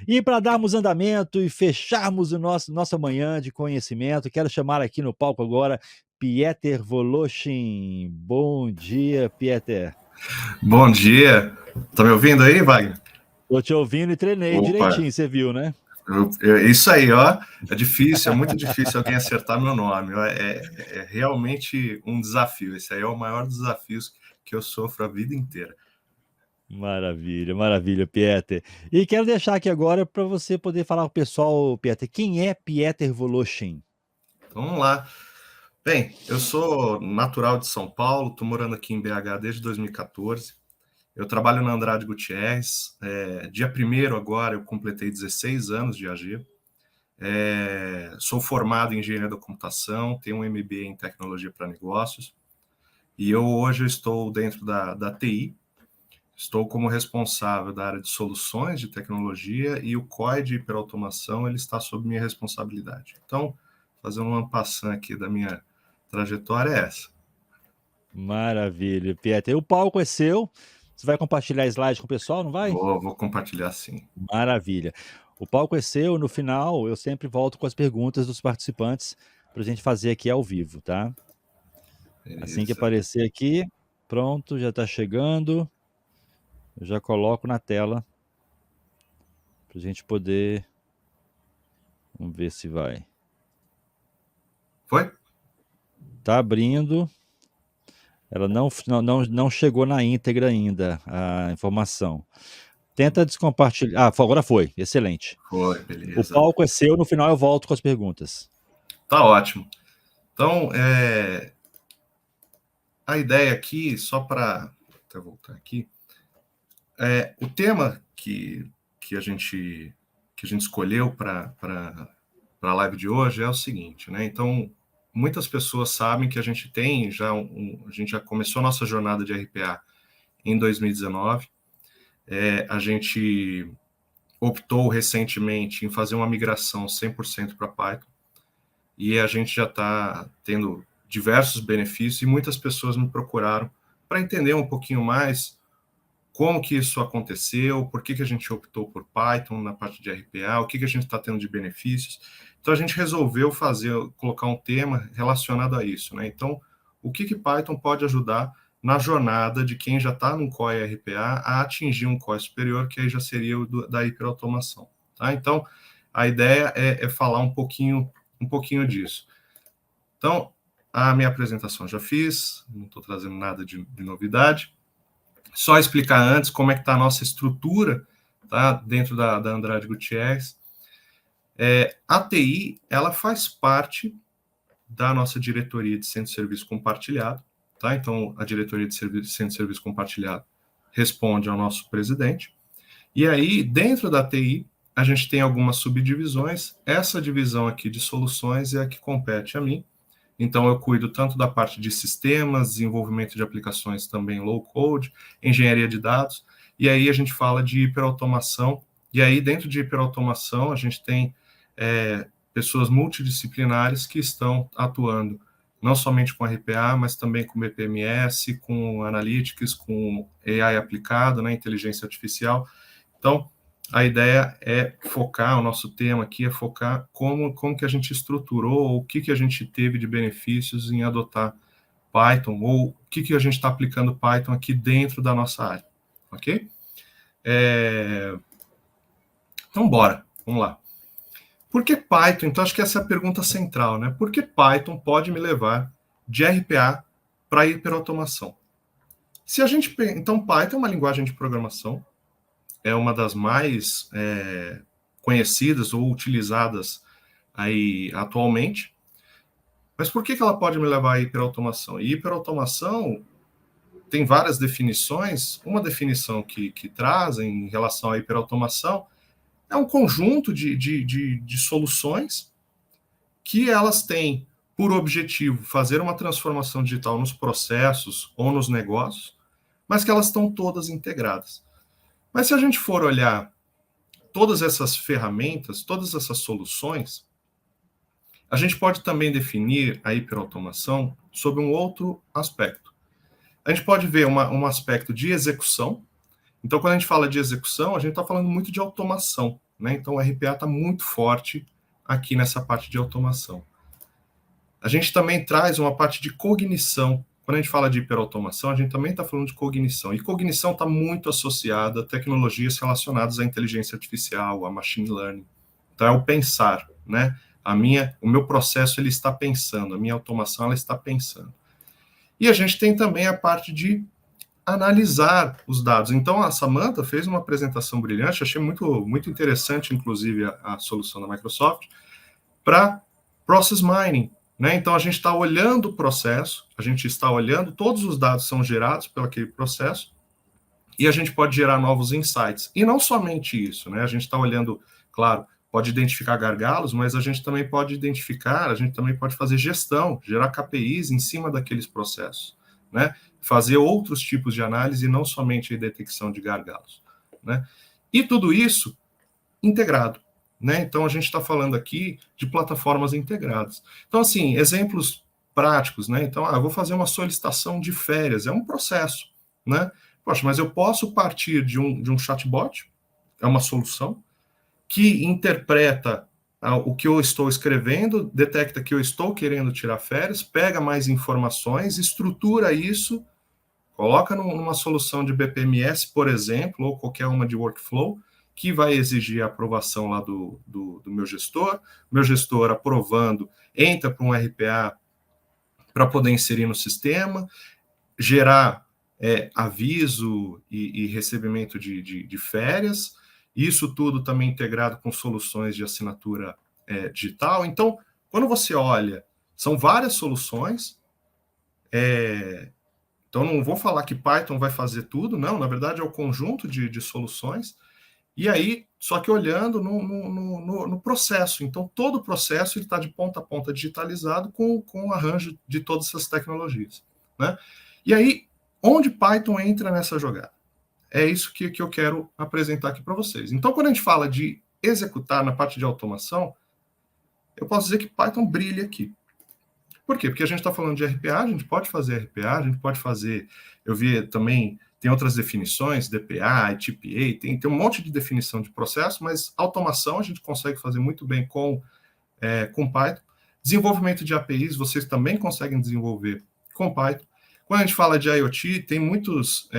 E para darmos andamento e fecharmos o nossa manhã de conhecimento, quero chamar aqui no palco agora Pieter Voloshin. Bom dia, Pieter. Bom dia. Tá me ouvindo aí, Wagner? Tô te ouvindo e treinei Opa, direitinho, você viu, né? isso aí, ó. É difícil, é muito difícil alguém acertar meu nome. Ó. É realmente um desafio. Esse aí é o maior desafio que eu sofro a vida inteira. Maravilha, maravilha, Pieter. E quero deixar aqui agora para você poder falar com o pessoal, Pieter, quem é Pieter Voloshin? Então, vamos lá. Bem, eu sou natural de São Paulo, estou morando aqui em BH desde 2014. Eu trabalho na Andrade Gutierrez. Dia 1º agora eu completei 16 anos de AG. Sou formado em engenharia da computação, tenho um MBA em tecnologia para negócios. E hoje eu estou dentro da TI, estou como responsável da área de soluções de tecnologia e o COE de hiperautomação ele está sob minha responsabilidade. Então, fazendo uma passão aqui da minha trajetória é essa. Maravilha, Pieter. O palco é seu. Você vai compartilhar slide com o pessoal, não vai? Vou compartilhar sim. Maravilha. O palco é seu. No final, eu sempre volto com as perguntas dos participantes para a gente fazer aqui ao vivo, tá? Assim que Beleza. aparecer aqui, pronto, já está chegando. Eu já coloco na tela para a gente poder. Vamos ver se vai. Foi? Tá abrindo. Ela não chegou na íntegra ainda a informação. Tenta descompartilhar. Ah, agora foi. Excelente. Foi, O beleza. palco é seu. No final eu volto com as perguntas. Tá ótimo. Então, a ideia aqui, só para voltar aqui, o tema que a gente escolheu para a live de hoje é o seguinte, né? Então, muitas pessoas sabem que a gente tem já a gente já começou a nossa jornada de RPA em 2019. A gente optou recentemente em fazer uma migração 100% para Python e a gente já está tendo diversos benefícios e muitas pessoas me procuraram para entender um pouquinho mais como que isso aconteceu, por que a gente optou por Python na parte de RPA, o que a gente está tendo de benefícios. Então, a gente resolveu colocar um tema relacionado a isso, né? Então, o que Python pode ajudar na jornada de quem já está num COE RPA a atingir um COE superior, que aí já seria o da hiperautomação, tá? Então, a ideia é falar um pouquinho disso. Então, a minha apresentação já fiz, não estou trazendo nada de novidade. Só explicar antes como é que está a nossa estrutura, tá? Dentro da Andrade Gutierrez. A TI, ela faz parte da nossa diretoria de centro de serviço compartilhado, tá? Então, a diretoria de centro de serviço compartilhado responde ao nosso presidente. E aí, dentro da TI, a gente tem algumas subdivisões. Essa divisão aqui de soluções é a que compete a mim. Então, eu cuido tanto da parte de sistemas, desenvolvimento de aplicações também low code, engenharia de dados, e aí a gente fala de hiperautomação, e aí dentro de hiperautomação a gente tem pessoas multidisciplinares que estão atuando não somente com RPA, mas também com BPMS, com Analytics, com AI aplicado, né, inteligência artificial. Então, a ideia é focar, o nosso tema aqui é focar como que a gente estruturou, o que a gente teve de benefícios em adotar Python, ou o que a gente está aplicando Python aqui dentro da nossa área, ok? Então, bora, vamos lá. Por que Python? Então, acho que essa é a pergunta central, né? Por que Python pode me levar de RPA para hiperautomação? Então, Python é uma linguagem de programação, é uma das mais conhecidas ou utilizadas aí atualmente. Mas por que ela pode me levar à hiperautomação? E hiperautomação tem várias definições. Uma definição que trazem em relação à hiperautomação é um conjunto de soluções que elas têm por objetivo fazer uma transformação digital nos processos ou nos negócios, mas que elas estão todas integradas. Mas se a gente for olhar todas essas ferramentas, todas essas soluções, a gente pode também definir a hiperautomação sob um outro aspecto. A gente pode ver um aspecto de execução. Então, quando a gente fala de execução, a gente está falando muito de automação. né? Então, o RPA está muito forte aqui nessa parte de automação. A gente também traz uma parte de cognição. Quando a gente fala de hiperautomação, a gente também está falando de cognição. E cognição está muito associada a tecnologias relacionadas à inteligência artificial, a machine learning. Então, é o pensar, né? O meu processo ele está pensando, a minha automação ela está pensando. E a gente tem também a parte de analisar os dados. Então, a Samantha fez uma apresentação brilhante, achei muito interessante, inclusive, a solução da Microsoft, para process mining. Né? Então, a gente está olhando o processo, a gente está olhando, todos os dados são gerados pelo aquele processo, e a gente pode gerar novos insights. E não somente isso, né? A gente está olhando, claro, pode identificar gargalos, mas a gente também pode identificar, a gente também pode fazer gestão, gerar KPIs em cima daqueles processos, né? Fazer outros tipos de análise, não somente a detecção de gargalos, né? E tudo isso integrado, né? Então, a gente está falando aqui de plataformas integradas. Então, assim, exemplos práticos, né? Então, eu vou fazer uma solicitação de férias, é um processo, né? Poxa, mas eu posso partir de um chatbot, é uma solução, que interpreta o que eu estou escrevendo, detecta que eu estou querendo tirar férias, pega mais informações, estrutura isso, coloca numa solução de BPMS, por exemplo, ou qualquer uma de workflow, que vai exigir a aprovação lá do meu gestor aprovando, entra para um RPA para poder inserir no sistema, gerar aviso e recebimento de férias, isso tudo também integrado com soluções de assinatura digital. Então, quando você olha, são várias soluções, então não vou falar que Python vai fazer tudo, não, na verdade é o conjunto de soluções, e aí, só que olhando no processo, então todo o processo está de ponta a ponta digitalizado com o arranjo de todas essas tecnologias, né? E aí, onde Python entra nessa jogada? É isso que eu quero apresentar aqui para vocês. Então, quando a gente fala de executar na parte de automação, eu posso dizer que Python brilha aqui. Por quê? Porque a gente está falando de RPA, a gente pode fazer RPA, a gente pode fazer... Eu vi também, tem outras definições, DPA, ITPA, tem um monte de definição de processo, mas automação a gente consegue fazer muito bem com Python. Desenvolvimento de APIs, vocês também conseguem desenvolver com Python. Quando a gente fala de IoT, tem muitos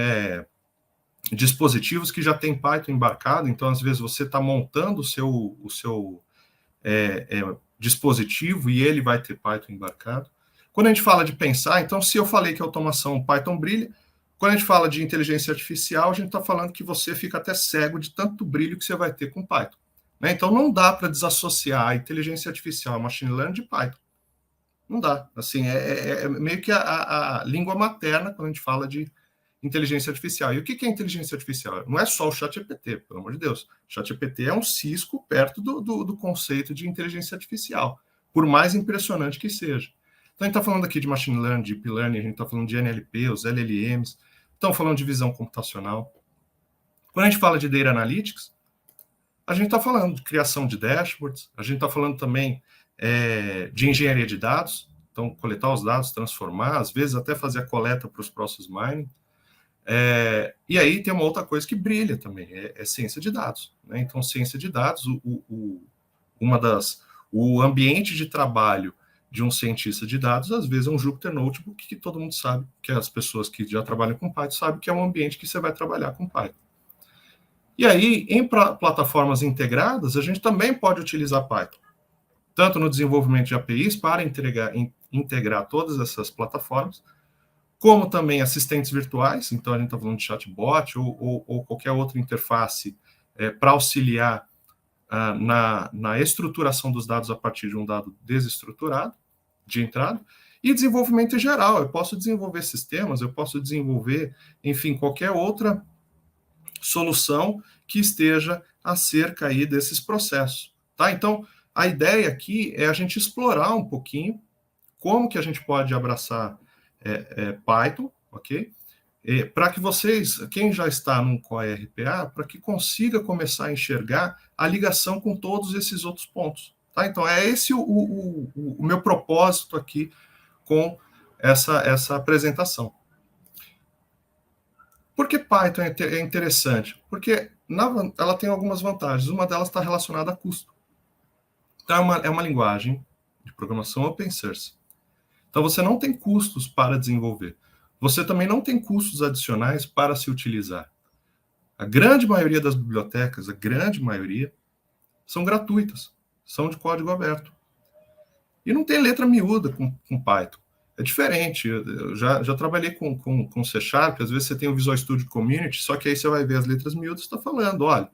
dispositivos que já tem Python embarcado, então às vezes você está montando o seu dispositivo e ele vai ter Python embarcado. Quando a gente fala de pensar, então se eu falei que a automação Python brilha, quando a gente fala de inteligência artificial, a gente está falando que você fica até cego de tanto brilho que você vai ter com Python. Né? Então não dá para desassociar a inteligência artificial, a machine learning de Python. Não dá. Assim, é meio que a língua materna quando a gente fala de inteligência artificial. E o que é inteligência artificial? Não é só o ChatGPT, pelo amor de Deus. O ChatGPT é um cisco perto do conceito de inteligência artificial, por mais impressionante que seja. Então, a gente está falando aqui de machine learning, deep learning, a gente está falando de NLP, os LLMs, estamos falando de visão computacional. Quando a gente fala de data analytics, a gente está falando de criação de dashboards, a gente está falando também de engenharia de dados, então coletar os dados, transformar, às vezes até fazer a coleta para os process mining. E aí tem uma outra coisa que brilha também, é ciência de dados. Né? Então, ciência de dados, o ambiente de trabalho de um cientista de dados, às vezes é um Jupyter Notebook, que todo mundo sabe, que as pessoas que já trabalham com Python sabem que é um ambiente que você vai trabalhar com Python. E aí, em plataformas integradas, a gente também pode utilizar Python, tanto no desenvolvimento de APIs para integrar todas essas plataformas, como também assistentes virtuais, então a gente está falando de chatbot ou qualquer outra interface para auxiliar na estruturação dos dados a partir de um dado desestruturado, de entrada, e desenvolvimento em geral. Eu posso desenvolver sistemas, eu posso desenvolver, enfim, qualquer outra solução que esteja acerca aí desses processos. Tá? Então, a ideia aqui é a gente explorar um pouquinho como que a gente pode abraçar Python, ok? Para que vocês, quem já está num Core RPA, para que consiga começar a enxergar a ligação com todos esses outros pontos. Tá? Então, é esse o meu propósito aqui com essa apresentação. Por que Python é interessante? Porque ela tem algumas vantagens. Uma delas está relacionada a custo. Então, é uma linguagem de programação open source. Então, você não tem custos para desenvolver. Você também não tem custos adicionais para se utilizar. A grande maioria das bibliotecas, a grande maioria, são gratuitas, são de código aberto. E não tem letra miúda com Python. É diferente. Eu já trabalhei com C Sharp, às vezes você tem o Visual Studio Community, só que aí você vai ver as letras miúdas e está falando, olha,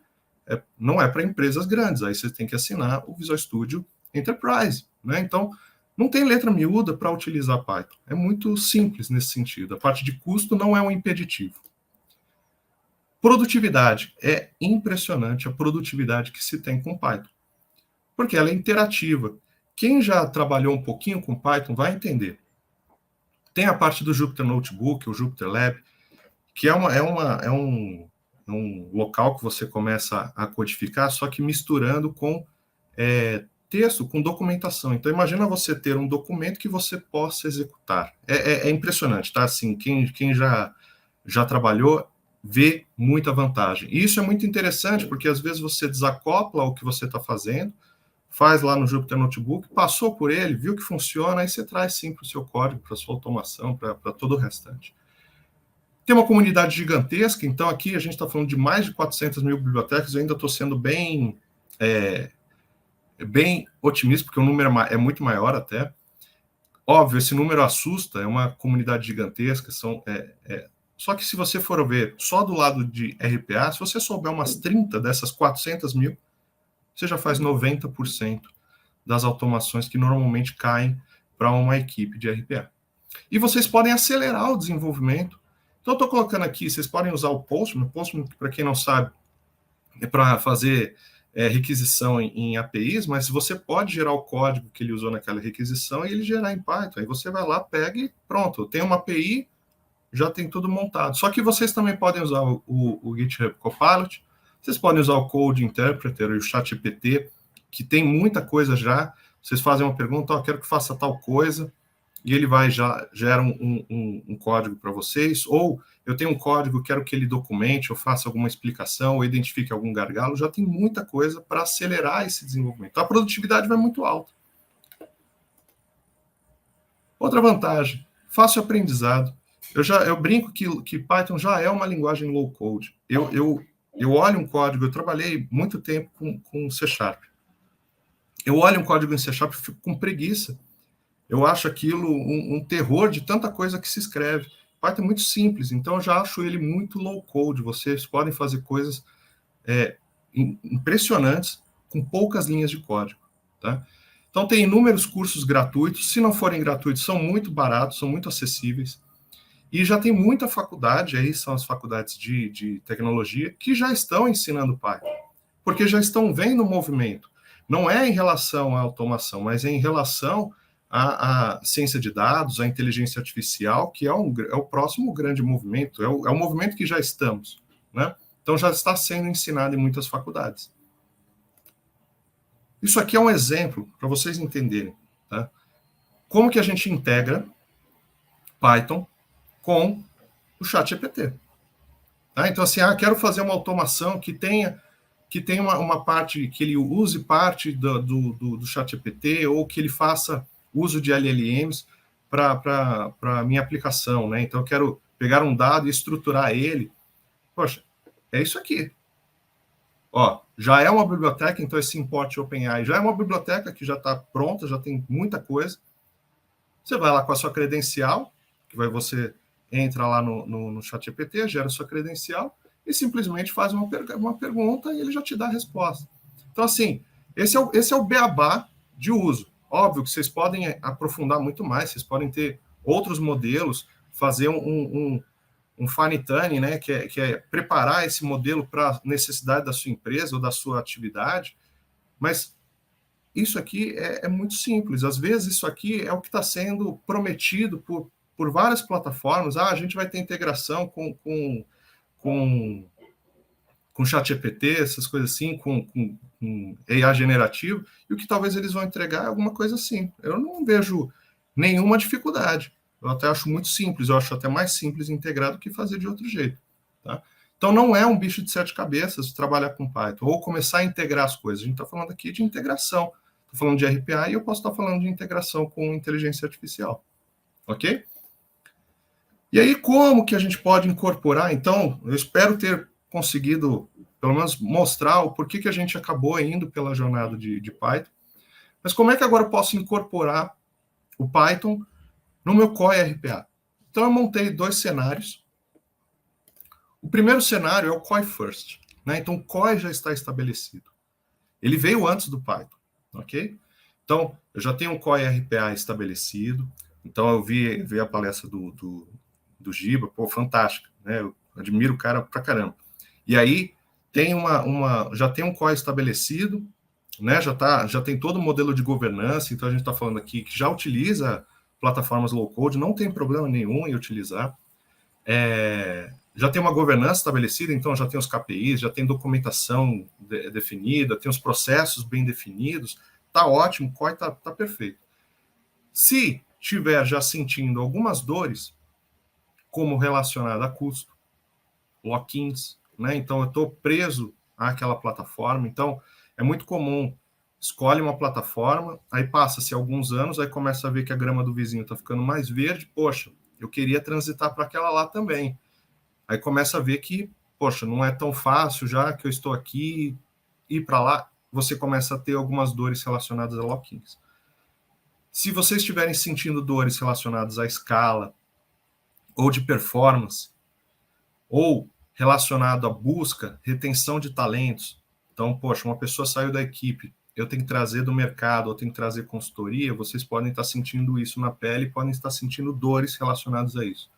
não é para empresas grandes, aí você tem que assinar o Visual Studio Enterprise. Né? Então, não tem letra miúda para utilizar Python. É muito simples nesse sentido. A parte de custo não é um impeditivo. Produtividade. É impressionante a produtividade que se tem com Python. Porque ela é interativa. Quem já trabalhou um pouquinho com Python vai entender. Tem a parte do Jupyter Notebook, o Jupyter Lab, que é um local que você começa a codificar, só que misturando com texto, com documentação. Então, imagina você ter um documento que você possa executar. É impressionante, tá? Assim, quem já trabalhou vê muita vantagem. E isso é muito interessante, porque às vezes você desacopla o que você está fazendo, faz lá no Jupyter Notebook, passou por ele, viu que funciona, aí você traz sim para o seu código, para a sua automação, para todo o restante. Tem uma comunidade gigantesca, então aqui a gente está falando de mais de 400 mil bibliotecas, eu ainda estou sendo bem otimista, porque o número é muito maior até. Óbvio, esse número assusta, é uma comunidade gigantesca, só que se você for ver só do lado de RPA, se você souber umas 30 dessas 400 mil, você já faz 90% das automações que normalmente caem para uma equipe de RPA. E vocês podem acelerar o desenvolvimento. Então, eu estou colocando aqui, vocês podem usar o Postman. Postman, para quem não sabe, é para fazer requisição em APIs, mas você pode gerar o código que ele usou naquela requisição e ele gerar em Python. Aí você vai lá, pega e pronto. Tem uma API, já tem tudo montado. Só que vocês também podem usar o GitHub Copilot, vocês podem usar o Code Interpreter e o ChatGPT, que tem muita coisa já. Vocês fazem uma pergunta, quero que faça tal coisa, e ele gera um código para vocês, ou eu tenho um código, quero que ele documente, ou faça alguma explicação, ou identifique algum gargalo, já tem muita coisa para acelerar esse desenvolvimento. A produtividade vai muito alta. Outra vantagem, fácil aprendizado. Eu brinco que Python já é uma linguagem low-code. Eu olho um código, eu trabalhei muito tempo com C Sharp. Eu olho um código em C Sharp e fico com preguiça. Eu acho aquilo um terror de tanta coisa que se escreve. Python é muito simples, então eu já acho ele muito low-code. Vocês podem fazer coisas impressionantes com poucas linhas de código. Tá? Então tem inúmeros cursos gratuitos. Se não forem gratuitos, são muito baratos, são muito acessíveis. E já tem muita faculdade, aí são as faculdades de tecnologia, que já estão ensinando Python, porque já estão vendo o movimento. Não é em relação à automação, mas é em relação à ciência de dados, à inteligência artificial, que é o próximo grande movimento, é o movimento que já estamos. Né? Então já está sendo ensinado em muitas faculdades. Isso aqui é um exemplo para vocês entenderem. Tá? Como que a gente integra Python com o ChatGPT. Tá? Então, assim, quero fazer uma automação que tenha uma parte, que ele use parte do ChatGPT ou que ele faça uso de LLMs para a minha aplicação. Né? Então, eu quero pegar um dado e estruturar ele. Poxa, é isso aqui. Já é uma biblioteca, então esse import OpenAI já é uma biblioteca que já está pronta, já tem muita coisa. Você vai lá com a sua credencial, que você entra lá no ChatGPT, gera sua credencial e simplesmente faz uma pergunta e ele já te dá a resposta. Então, assim, esse é o beabá de uso. Óbvio que vocês podem aprofundar muito mais, vocês podem ter outros modelos, fazer um fine tuning, né, que é preparar esse modelo para a necessidade da sua empresa ou da sua atividade, mas isso aqui é muito simples. Às vezes isso aqui é o que está sendo prometido por várias plataformas. A gente vai ter integração com ChatGPT, essas coisas assim, com AI generativo, e o que talvez eles vão entregar é alguma coisa assim. Eu não vejo nenhuma dificuldade. Eu até acho muito simples, eu acho até mais simples integrar do que fazer de outro jeito. tá? Então, não é um bicho de 7 cabeças trabalhar com Python, ou começar a integrar as coisas. A gente está falando aqui de integração. Estou falando de RPA e eu posso estar falando de integração com inteligência artificial. Ok? E aí, como que a gente pode incorporar? Então, eu espero ter conseguido, pelo menos, mostrar o porquê que a gente acabou indo pela jornada de Python. Mas como é que agora eu posso incorporar o Python no meu Core RPA? Então, eu montei 2 cenários. O primeiro cenário é o COI First, né? Então, o COI já está estabelecido. Ele veio antes do Python, ok? Então, eu já tenho um COI RPA estabelecido. Então, eu vi a palestra do Giba, pô, fantástica, né? Eu admiro o cara pra caramba. E aí, já tem um COI estabelecido, né? Já tem todo o modelo de governança. Então, a gente está falando aqui que já utiliza plataformas low-code, não tem problema nenhum em utilizar. Já tem uma governança estabelecida, então já tem os KPIs, já tem documentação definida, tem os processos bem definidos, tá ótimo, o COI tá perfeito. Se tiver já sentindo algumas dores, como relacionada a custo, lock-ins, né? Então eu estou preso àquela plataforma, então é muito comum, escolhe uma plataforma, aí passa-se alguns anos, aí começa a ver que a grama do vizinho está ficando mais verde, poxa, eu queria transitar para aquela lá também. Aí começa a ver que, poxa, não é tão fácil já que eu estou aqui, ir para lá, você começa a ter algumas dores relacionadas a lock-ins. Se vocês estiverem sentindo dores relacionadas à escala, ou de performance, ou relacionado à busca, retenção de talentos, então, poxa, uma pessoa saiu da equipe, eu tenho que trazer do mercado, eu tenho que trazer consultoria, vocês podem estar sentindo isso na pele, podem estar sentindo dores relacionadas a isso.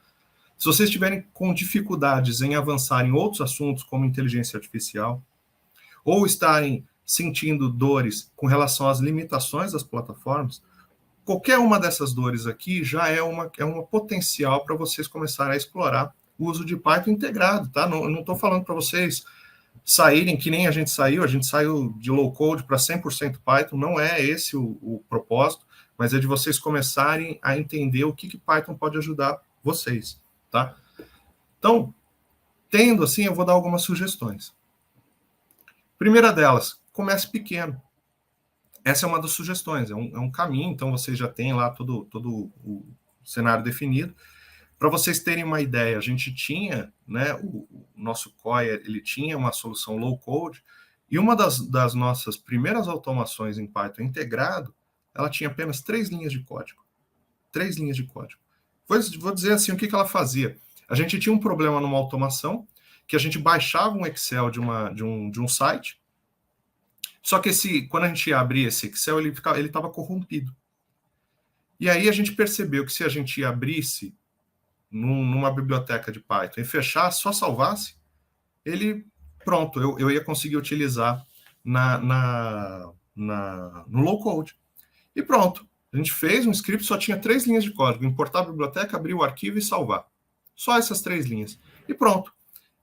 Se vocês estiverem com dificuldades em avançar em outros assuntos, como inteligência artificial, ou estarem sentindo dores com relação às limitações das plataformas, qualquer uma dessas dores aqui já é uma potencial para vocês começarem a explorar o uso de Python integrado, tá? Não estou falando para vocês saírem que nem a gente saiu de low-code para 100% Python, não é esse o propósito, mas é de vocês começarem a entender o que Python pode ajudar vocês. Tá? Então, tendo assim, eu vou dar algumas sugestões. Primeira delas, comece pequeno. Essa é uma das sugestões, é um caminho, então vocês já têm lá todo o cenário definido. Para vocês terem uma ideia, a gente tinha, né, o nosso COI, ele tinha uma solução low-code, e uma das nossas primeiras automações em Python integrado, ela tinha apenas 3 linhas de código. 3 linhas de código. Vou dizer assim, o que ela fazia. A gente tinha um problema numa automação, que a gente baixava um Excel de um site, só que quando a gente abria esse Excel, ele estava corrompido. E aí a gente percebeu que se a gente abrisse numa biblioteca de Python e fechasse, só salvasse, ele, pronto, eu ia conseguir utilizar no low-code. E pronto. A gente fez um script, só tinha 3 linhas de código. Importar a biblioteca, abrir o arquivo e salvar. Só essas 3 linhas. E pronto.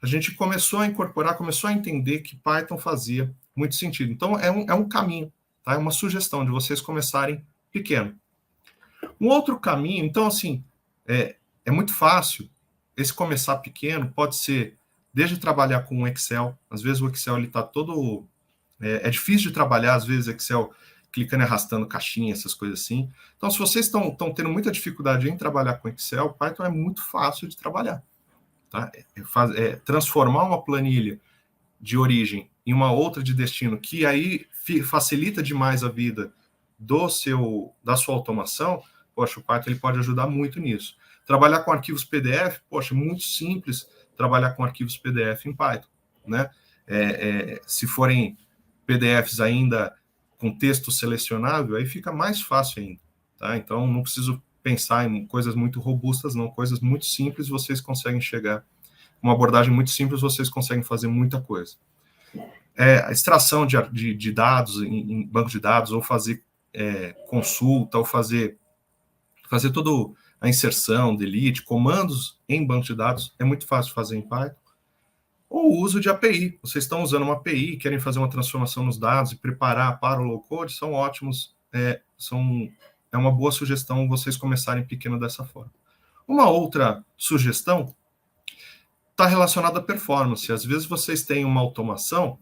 A gente começou a incorporar, começou a entender que Python fazia muito sentido. Então, é um caminho, tá? É uma sugestão de vocês começarem pequeno. Um outro caminho, então, assim, é muito fácil. Esse começar pequeno pode ser desde trabalhar com o Excel. Às vezes o Excel está todo... É difícil de trabalhar, às vezes, Excel... clicando e arrastando caixinha, essas coisas assim. Então, se vocês estão tendo muita dificuldade em trabalhar com Excel, Python é muito fácil de trabalhar. Tá? Transformar uma planilha de origem em uma outra de destino, que aí facilita demais a vida da sua automação, poxa, o Python ele pode ajudar muito nisso. Trabalhar com arquivos PDF, poxa, muito simples trabalhar com arquivos PDF em Python. Né? Se forem PDFs ainda com texto selecionável, aí fica mais fácil ainda. Tá? Então, não preciso pensar em coisas muito robustas, não. Coisas muito simples, vocês conseguem chegar. Uma abordagem muito simples, vocês conseguem fazer muita coisa. A extração de dados em banco de dados, ou fazer consulta, ou fazer toda a inserção, delete, comandos em banco de dados, é muito fácil de fazer em Python. Ou o uso de API. Vocês estão usando uma API, querem fazer uma transformação nos dados e preparar para o low-code, são ótimos. É uma boa sugestão vocês começarem pequeno dessa forma. Uma outra sugestão está relacionado à performance. Às vezes vocês têm uma automação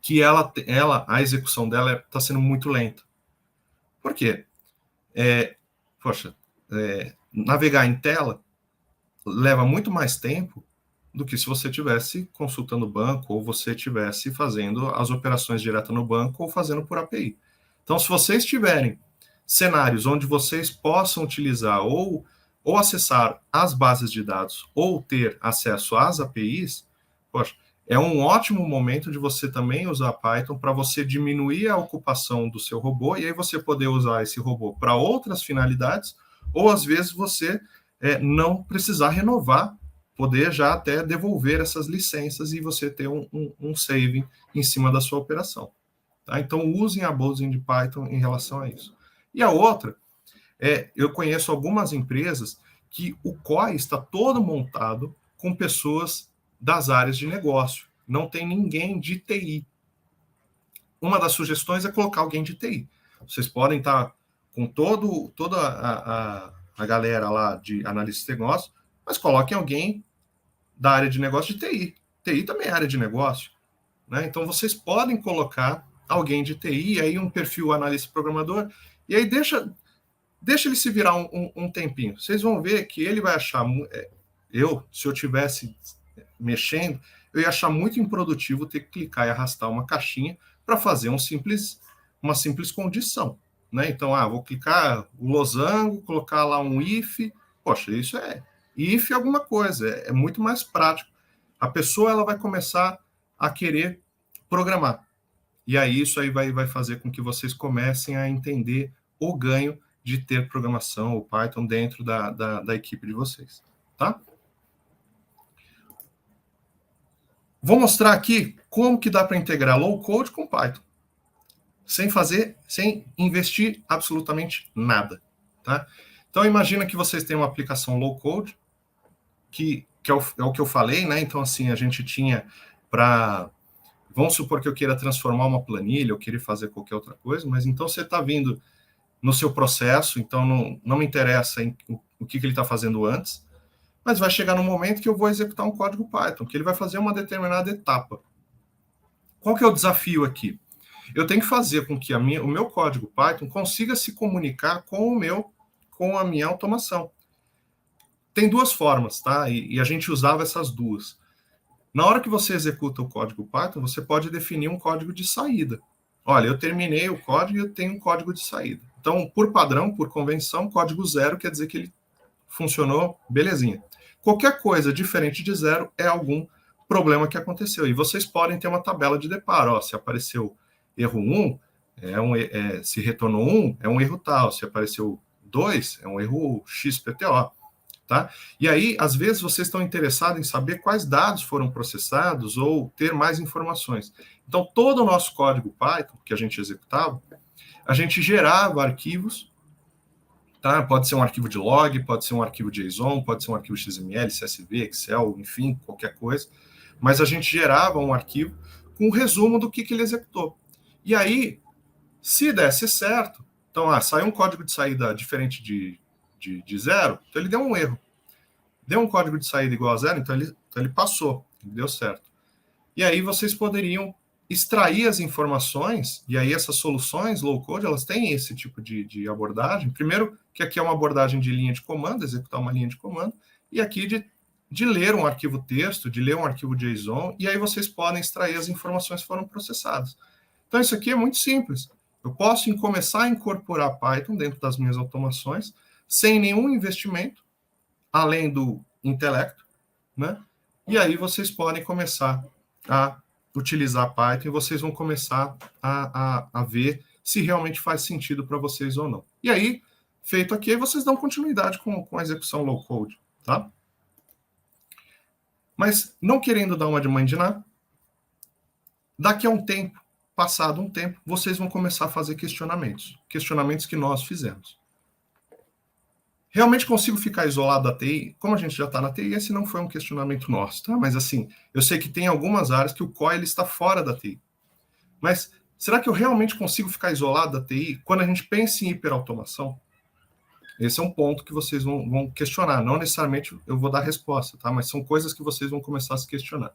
que a execução dela está sendo muito lenta. Por quê? Navegar em tela leva muito mais tempo do que se você estivesse consultando o banco ou você estivesse fazendo as operações direto no banco ou fazendo por API. Então, se vocês tiverem cenários onde vocês possam utilizar ou acessar as bases de dados ou ter acesso às APIs, poxa, é um ótimo momento de você também usar Python para você diminuir a ocupação do seu robô e aí você poder usar esse robô para outras finalidades ou às vezes você não precisar renovar, poder já até devolver essas licenças e você ter um saving em cima da sua operação. Tá? Então, usem a abusing de Python em relação a isso. E a outra, eu conheço algumas empresas que o COI está todo montado com pessoas das áreas de negócio. Não tem ninguém de TI. Uma das sugestões é colocar alguém de TI. Vocês podem estar com toda a galera lá de analista de negócio, mas coloquem alguém da área de negócio de TI. TI também é área de negócio. Né? Então, vocês podem colocar alguém de TI, aí um perfil analista programador, e aí deixa ele se virar um tempinho. Vocês vão ver que ele vai achar... se eu tivesse mexendo, eu ia achar muito improdutivo ter que clicar e arrastar uma caixinha para fazer uma simples condição. Né? Então, vou clicar o losango, colocar lá um if. Poxa, isso if alguma coisa. É muito mais prático. A pessoa ela vai começar a querer programar. E aí isso aí vai fazer com que vocês comecem a entender o ganho de ter programação ou Python dentro da equipe de vocês. Tá? Vou mostrar aqui como que dá para integrar low code com Python. Sem investir absolutamente nada. Tá? Então, imagina que vocês têm uma aplicação low code, que é o que eu falei, né? Então, assim, a gente tinha para... Vamos supor que eu queira transformar uma planilha, eu queria fazer qualquer outra coisa, mas então você está vindo no seu processo, então não me interessa o que ele está fazendo antes, mas vai chegar no momento que eu vou executar um código Python, que ele vai fazer uma determinada etapa. Qual que é o desafio aqui? Eu tenho que fazer com que o meu código Python consiga se comunicar com a minha automação. Tem duas formas, tá? E a gente usava essas duas. Na hora que você executa o código Python, você pode definir um código de saída. Olha, eu terminei o código e eu tenho um código de saída. Então, por padrão, por convenção, código zero quer dizer que ele funcionou belezinha. Qualquer coisa diferente de zero é algum problema que aconteceu. E vocês podem ter uma tabela de deparo. Se apareceu erro 1, se retornou 1, é um erro tal. Se apareceu 2, é um erro XPTO. Tá? E aí, às vezes, vocês estão interessados em saber quais dados foram processados ou ter mais informações. Então, todo o nosso código Python que a gente executava, a gente gerava arquivos, tá? Pode ser um arquivo de log, pode ser um arquivo JSON, pode ser um arquivo XML, CSV, Excel, enfim, qualquer coisa. Mas a gente gerava um arquivo com um resumo do que ele executou. E aí, se desse certo, então, saiu um código de saída diferente de zero, então ele deu um erro. Deu um código de saída igual a zero, então ele passou, deu certo. E aí vocês poderiam extrair as informações, e aí essas soluções low-code, elas têm esse tipo de abordagem. Primeiro, que aqui é uma abordagem de linha de comando, executar uma linha de comando, e aqui de ler um arquivo texto, de ler um arquivo JSON, e aí vocês podem extrair as informações que foram processadas. Então isso aqui é muito simples. Eu posso começar a incorporar Python dentro das minhas automações, sem nenhum investimento, além do intelecto, né? E aí vocês podem começar a utilizar Python e vocês vão começar a ver se realmente faz sentido para vocês ou não. E aí, feito aqui, vocês dão continuidade com a execução low-code, tá? Mas não querendo dar uma de mãe de nada, daqui a um tempo, passado um tempo, vocês vão começar a fazer questionamentos que nós fizemos. Realmente consigo ficar isolado da TI? Como a gente já está na TI, esse não foi um questionamento nosso, tá? Mas assim, eu sei que tem algumas áreas que o COI ele está fora da TI. Mas será que eu realmente consigo ficar isolado da TI? Quando a gente pensa em hiperautomação, Esse é um ponto que vocês vão questionar. Não necessariamente eu vou dar resposta, tá? Mas são coisas que vocês vão começar a se questionar.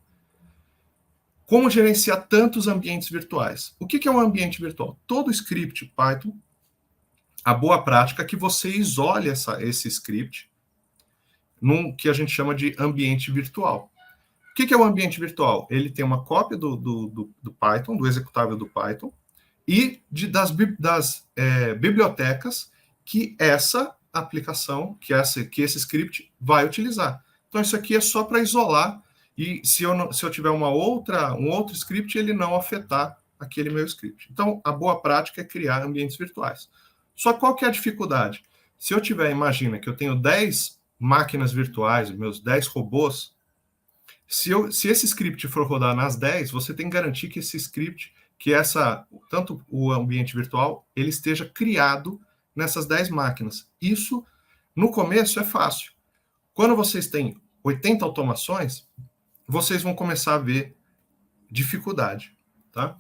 Como gerenciar tantos ambientes virtuais? O que é um ambiente virtual? Todo script Python, a boa prática é que você isole esse script num que a gente chama de ambiente virtual. O que é o ambiente virtual? Ele tem uma cópia do Python, do executável do Python, e das bibliotecas que essa aplicação, que esse script vai utilizar. Então, isso aqui é só para isolar, e se eu tiver um outro script, ele não afetar aquele meu script. Então, a boa prática é criar ambientes virtuais. Só qual que é a dificuldade? Se eu tiver, imagina que eu tenho 10 máquinas virtuais, meus 10 robôs, se esse script for rodar nas 10, você tem que garantir que esse script, tanto o ambiente virtual, ele esteja criado nessas 10 máquinas. Isso, no começo, é fácil. Quando vocês têm 80 automações, vocês vão começar a ver dificuldade, tá?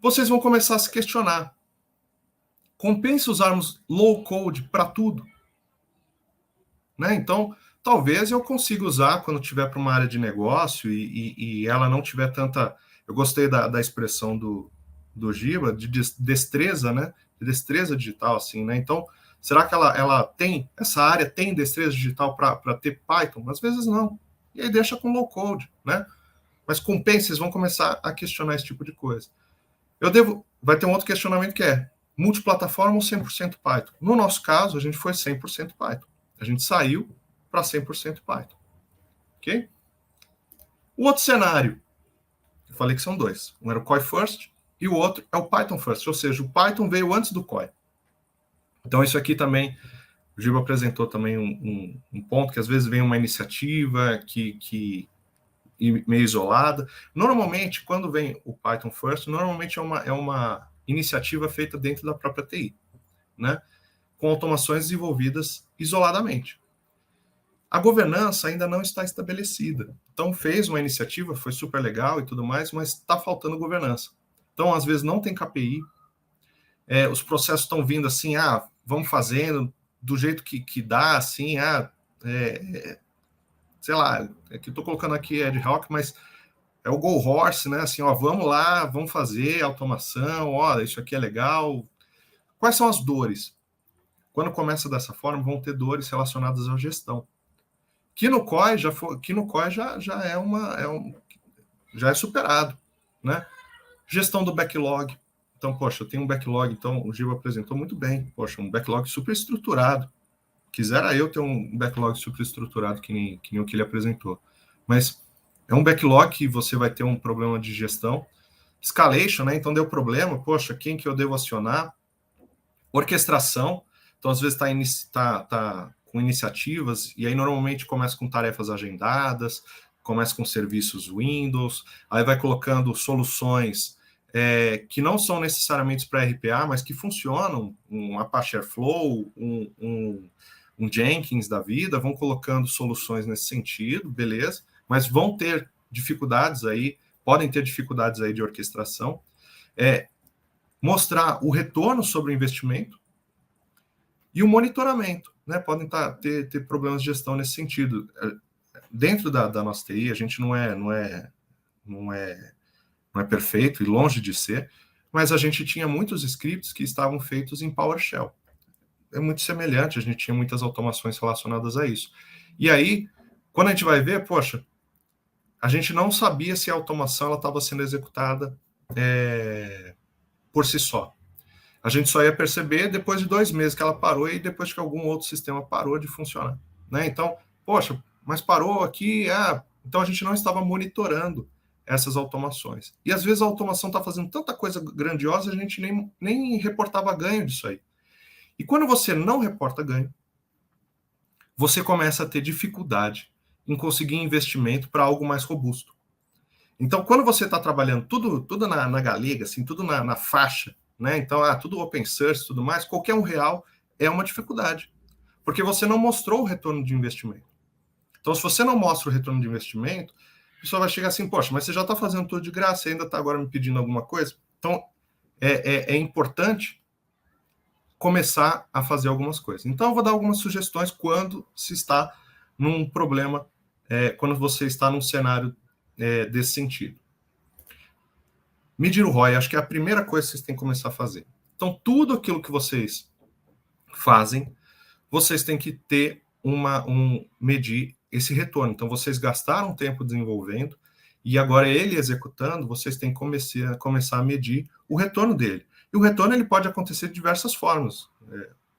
Vocês vão começar a se questionar. Compensa usarmos low code para tudo? Né? Então, talvez eu consiga usar quando tiver para uma área de negócio e ela não tiver tanta... Eu gostei da expressão do Giba, de destreza, né? De destreza digital, assim, né? Então, será que essa área tem destreza digital para ter Python? Às vezes não. E aí deixa com low code, né? Mas compensa, vocês vão começar a questionar esse tipo de coisa. Vai ter um outro questionamento que é multiplataforma ou 100% Python? No nosso caso, a gente foi 100% Python. A gente saiu para 100% Python. Ok? O outro cenário, eu falei que são dois. Um era o COI First e o outro é o Python First, ou seja, o Python veio antes do COI. Então, isso aqui também, o Giba apresentou também um ponto que às vezes vem uma iniciativa que meio isolada. Normalmente, quando vem o Python First, normalmente é uma iniciativa feita dentro da própria TI, né? Com automações desenvolvidas isoladamente. A governança ainda não está estabelecida. Então, fez uma iniciativa, foi super legal e tudo mais, mas está faltando governança. Então, às vezes, não tem KPI, os processos estão vindo assim, vamos fazendo do jeito que dá, assim, sei lá, que estou colocando aqui ad hoc, mas é o go horse, né? Assim, vamos lá, vamos fazer automação, isso aqui é legal. Quais são as dores? Quando começa dessa forma, vão ter dores relacionadas à gestão. Que no COI já é superado, né? Gestão do backlog. Então, poxa, eu tenho um backlog, então o Gil apresentou muito bem. Poxa, um backlog super estruturado. Quisera eu ter um backlog super estruturado que nem o que ele apresentou. Mas é um backlog que você vai ter um problema de gestão. Escalation, né? Então deu problema, poxa, quem que eu devo acionar? Orquestração. Então, às vezes tá com iniciativas, e aí normalmente começa com tarefas agendadas, começa com serviços Windows, aí vai colocando soluções que não são necessariamente para RPA, mas que funcionam, um Apache Airflow, um Jenkins da vida, vão colocando soluções nesse sentido, beleza, mas vão ter dificuldades aí, podem ter dificuldades aí de orquestração, mostrar o retorno sobre o investimento, e o monitoramento, né? Podem ter problemas de gestão nesse sentido. Dentro da nossa TI, a gente não é perfeito e longe de ser, mas a gente tinha muitos scripts que estavam feitos em PowerShell. É muito semelhante, a gente tinha muitas automações relacionadas a isso. E aí, quando a gente vai ver, poxa, a gente não sabia se a automação estava sendo executada por si só. A gente só ia perceber depois de 2 meses que ela parou e depois que algum outro sistema parou de funcionar, né? Então, poxa, mas parou aqui, então a gente não estava monitorando essas automações. E às vezes a automação está fazendo tanta coisa grandiosa, a gente nem reportava ganho disso aí. E quando você não reporta ganho, você começa a ter dificuldade em conseguir investimento para algo mais robusto. Então, quando você está trabalhando tudo na galega, assim, tudo na faixa, né? Então, tudo open source, tudo mais, qualquer R$1 é uma dificuldade, porque você não mostrou o retorno de investimento. Então, se você não mostra o retorno de investimento, a pessoa vai chegar assim, poxa, mas você já está fazendo tudo de graça e ainda está agora me pedindo alguma coisa? Então, é importante começar a fazer algumas coisas. Então, eu vou dar algumas sugestões quando se está num problema, quando você está num cenário desse sentido. Medir o ROI, acho que é a primeira coisa que vocês têm que começar a fazer. Então, tudo aquilo que vocês fazem, vocês têm que ter medir esse retorno. Então, vocês gastaram tempo desenvolvendo e agora ele executando, vocês têm que começar a medir o retorno dele. E o retorno ele pode acontecer de diversas formas.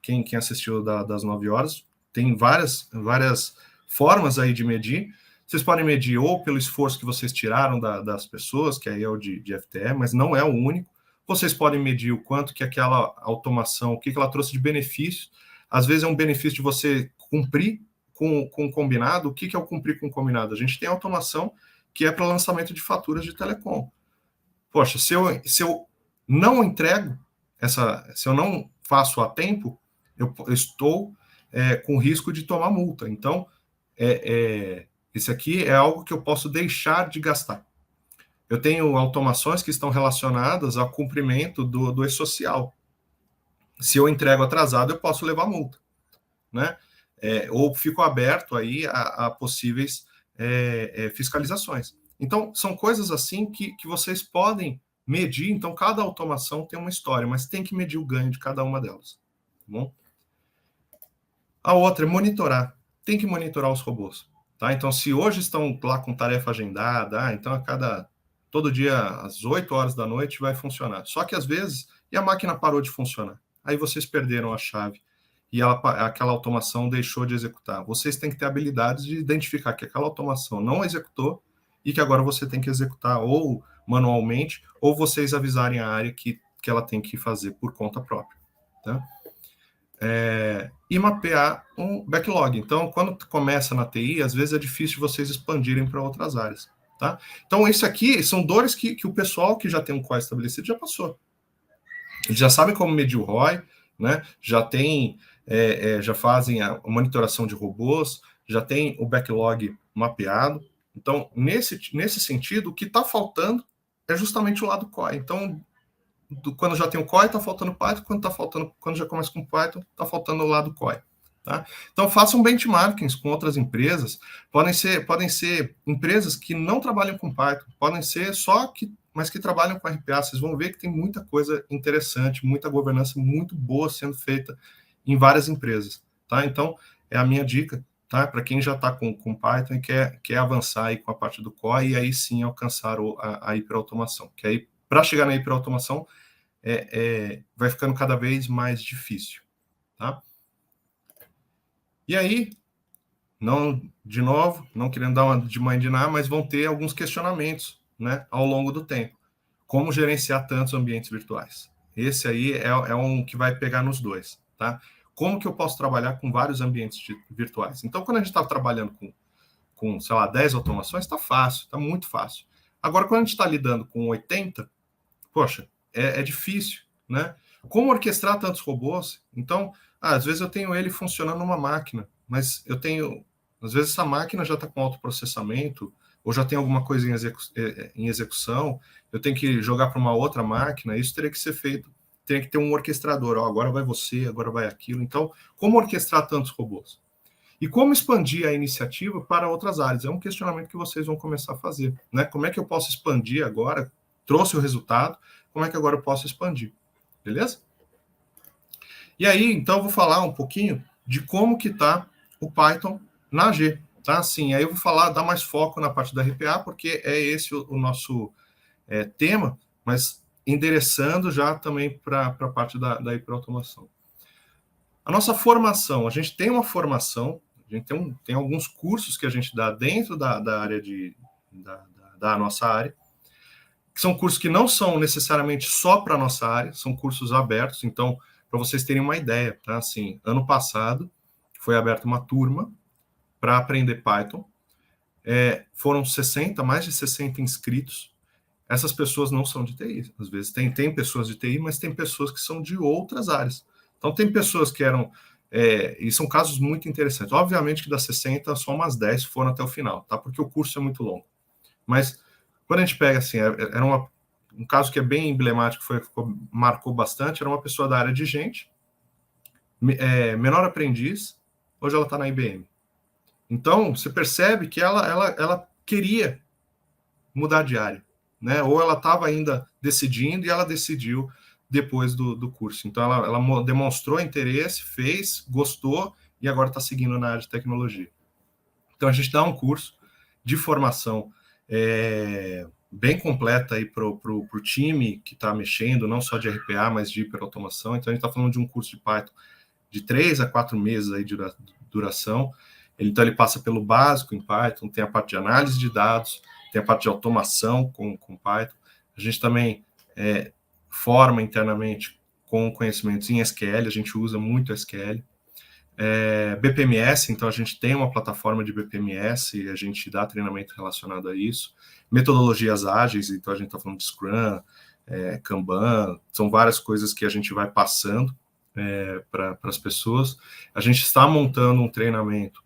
Quem assistiu das 9 horas, tem várias formas aí de medir. Vocês podem medir ou pelo esforço que vocês tiraram das pessoas, que aí é o de FTE, mas não é o único. Vocês podem medir o quanto que aquela automação, o que ela trouxe de benefício. Às vezes é um benefício de você cumprir com o combinado. O que é o cumprir com o combinado? A gente tem automação que é para lançamento de faturas de telecom. Poxa, se eu não entrego, se eu não faço a tempo, eu estou com risco de tomar multa. Então, esse aqui é algo que eu posso deixar de gastar. Eu tenho automações que estão relacionadas ao cumprimento do e-social. Se eu entrego atrasado, eu posso levar multa, né? Ou fico aberto aí a possíveis fiscalizações. Então, são coisas assim que vocês podem medir. Então, cada automação tem uma história, mas tem que medir o ganho de cada uma delas. Tá bom? A outra é monitorar. Tem que monitorar os robôs. Tá? Então, se hoje estão lá com tarefa agendada, então todo dia às 8 horas da noite vai funcionar. Só que às vezes, e a máquina parou de funcionar. Aí vocês perderam a chave e aquela automação deixou de executar. Vocês têm que ter habilidades de identificar que aquela automação não executou e que agora você tem que executar ou manualmente, ou vocês avisarem a área que ela tem que fazer por conta própria. Tá? E mapear um backlog. Então, quando começa na TI, às vezes é difícil vocês expandirem para outras áreas. Tá? Então, isso aqui são dores que o pessoal que já tem um COI estabelecido já passou. Eles já sabem como medir o ROI, né? Já fazem a monitoração de robôs, já tem o backlog mapeado. Então, nesse sentido, o que está faltando é justamente o lado COI. Então, quando já tem o COI, está faltando Python, quando já começa com Python, está faltando o lado COI. Tá? Então, façam benchmarkings com outras empresas. Podem ser empresas que não trabalham com Python, podem ser mas que trabalham com RPA. Vocês vão ver que tem muita coisa interessante, muita governança muito boa sendo feita em várias empresas. Tá? Então, é a minha dica, tá? Para quem já está com Python e quer avançar aí com a parte do COI e aí sim alcançar a hiperautomação. Que aí, para chegar na hiperautomação, vai ficando cada vez mais difícil. Tá? E aí, de novo, não querendo dar uma de mãe de nada, mas vão ter alguns questionamentos, né, ao longo do tempo. Como gerenciar tantos ambientes virtuais? Esse aí é um que vai pegar nos dois. Tá? Como que eu posso trabalhar com vários ambientes virtuais? Então, quando a gente está trabalhando com, sei lá, 10 automações, está fácil, está muito fácil. Agora, quando a gente está lidando com 80, poxa, é difícil, né? Como orquestrar tantos robôs? Então, às vezes eu tenho ele funcionando numa máquina, mas às vezes essa máquina já está com autoprocessamento, ou já tem alguma coisa em execução, eu tenho que jogar para uma outra máquina, isso teria que ser feito, teria que ter um orquestrador, agora vai você, agora vai aquilo. Então, como orquestrar tantos robôs? E como expandir a iniciativa para outras áreas? É um questionamento que vocês vão começar a fazer, né? Como é que eu posso expandir agora? Trouxe o resultado, como é que agora eu posso expandir? Beleza? E aí, então, eu vou falar um pouquinho de como que está o Python na AG. Tá? Assim, aí eu vou dar mais foco na parte da RPA, porque é esse o nosso tema, mas endereçando já também para a parte da hiperautomação. A nossa formação, a gente tem uma formação, a gente tem alguns cursos que a gente dá dentro da área da nossa área, que são cursos que não são necessariamente só para a nossa área, são cursos abertos. Então, para vocês terem uma ideia, tá? Assim, ano passado foi aberta uma turma para aprender Python. Foram mais de 60 inscritos. Essas pessoas não são de TI. Às vezes tem pessoas de TI, mas tem pessoas que são de outras áreas. Então, tem pessoas que eram... e são casos muito interessantes. Obviamente que das 60, só umas 10 foram até o final, tá? Porque o curso é muito longo. Mas... quando a gente pega, assim, era um caso que é bem emblemático, marcou bastante, era uma pessoa da área de gente, menor aprendiz, hoje ela está na IBM. Então, você percebe que ela queria mudar de área, né? Ou ela estava ainda decidindo e ela decidiu depois do curso. Então, ela demonstrou interesse, fez, gostou e agora está seguindo na área de tecnologia. Então, a gente dá um curso de formação bem completa aí para o time que está mexendo, não só de RPA, mas de hiperautomação. Então, a gente está falando de um curso de Python de 3 a 4 meses aí de duração. Então, ele passa pelo básico em Python, tem a parte de análise de dados, tem a parte de automação com Python. A gente também forma internamente com conhecimentos em SQL, a gente usa muito SQL. BPMS, então a gente tem uma plataforma de BPMS e a gente dá treinamento relacionado a isso. Metodologias ágeis, então a gente está falando de Scrum, Kanban, são várias coisas que a gente vai passando para as pessoas. A gente está montando um treinamento,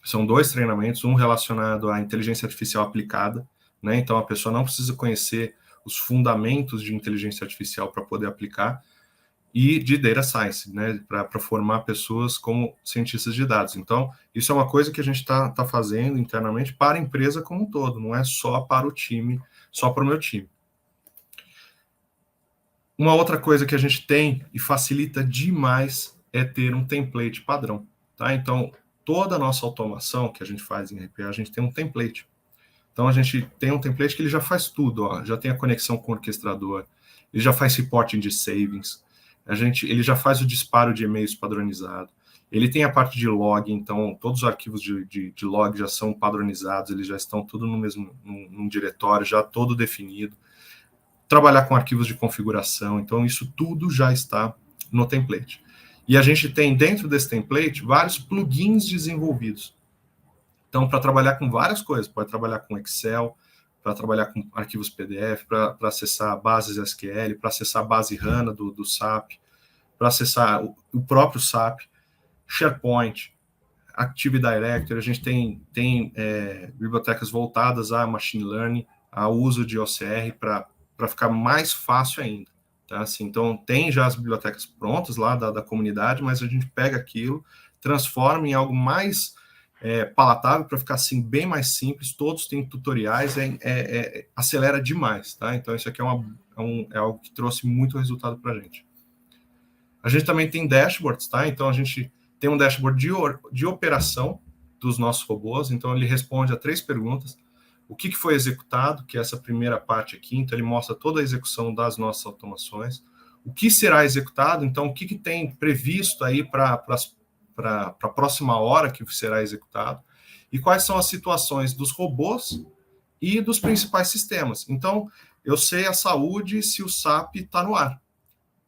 são 2 treinamentos, um relacionado à inteligência artificial aplicada, né? Então a pessoa não precisa conhecer os fundamentos de inteligência artificial para poder aplicar, e de data science, né, para formar pessoas como cientistas de dados. Então, isso é uma coisa que a gente está fazendo internamente para a empresa como um todo, não é só para o time, só para o meu time. Uma outra coisa que a gente tem e facilita demais é ter um template padrão, tá? Então, toda a nossa automação que a gente faz em RPA, a gente tem um template. Então, a gente tem um template que ele já faz tudo, ó, já tem a conexão com o orquestrador, ele já faz reporting de savings, ele já faz o disparo de e-mails padronizado, ele tem a parte de log, então todos os arquivos de log já são padronizados, eles já estão tudo no mesmo num diretório, já todo definido. Trabalhar com arquivos de configuração, então isso tudo já está no template. E a gente tem dentro desse template vários plugins desenvolvidos. Então, para trabalhar com várias coisas, pode trabalhar com Excel, para trabalhar com arquivos PDF, para acessar bases SQL, para acessar a base HANA do SAP, para acessar o próprio SAP, SharePoint, Active Directory. A gente tem bibliotecas voltadas a Machine Learning, ao uso de OCR para ficar mais fácil ainda. Tá? Assim, então, tem já as bibliotecas prontas lá da comunidade, mas a gente pega aquilo, transforma em algo mais palatável para ficar assim bem mais simples. Todos têm tutoriais, acelera demais, tá? Então isso aqui é algo que trouxe muito resultado para a gente. A gente também tem dashboards, tá? Então a gente tem um dashboard de operação dos nossos robôs. Então ele responde a 3 perguntas: o que foi executado, que é essa primeira parte aqui. Então ele mostra toda a execução das nossas automações. O que será executado? Então o que tem previsto aí para a próxima hora que será executado, e quais são as situações dos robôs e dos principais sistemas. Então, eu sei a saúde se o SAP está no ar.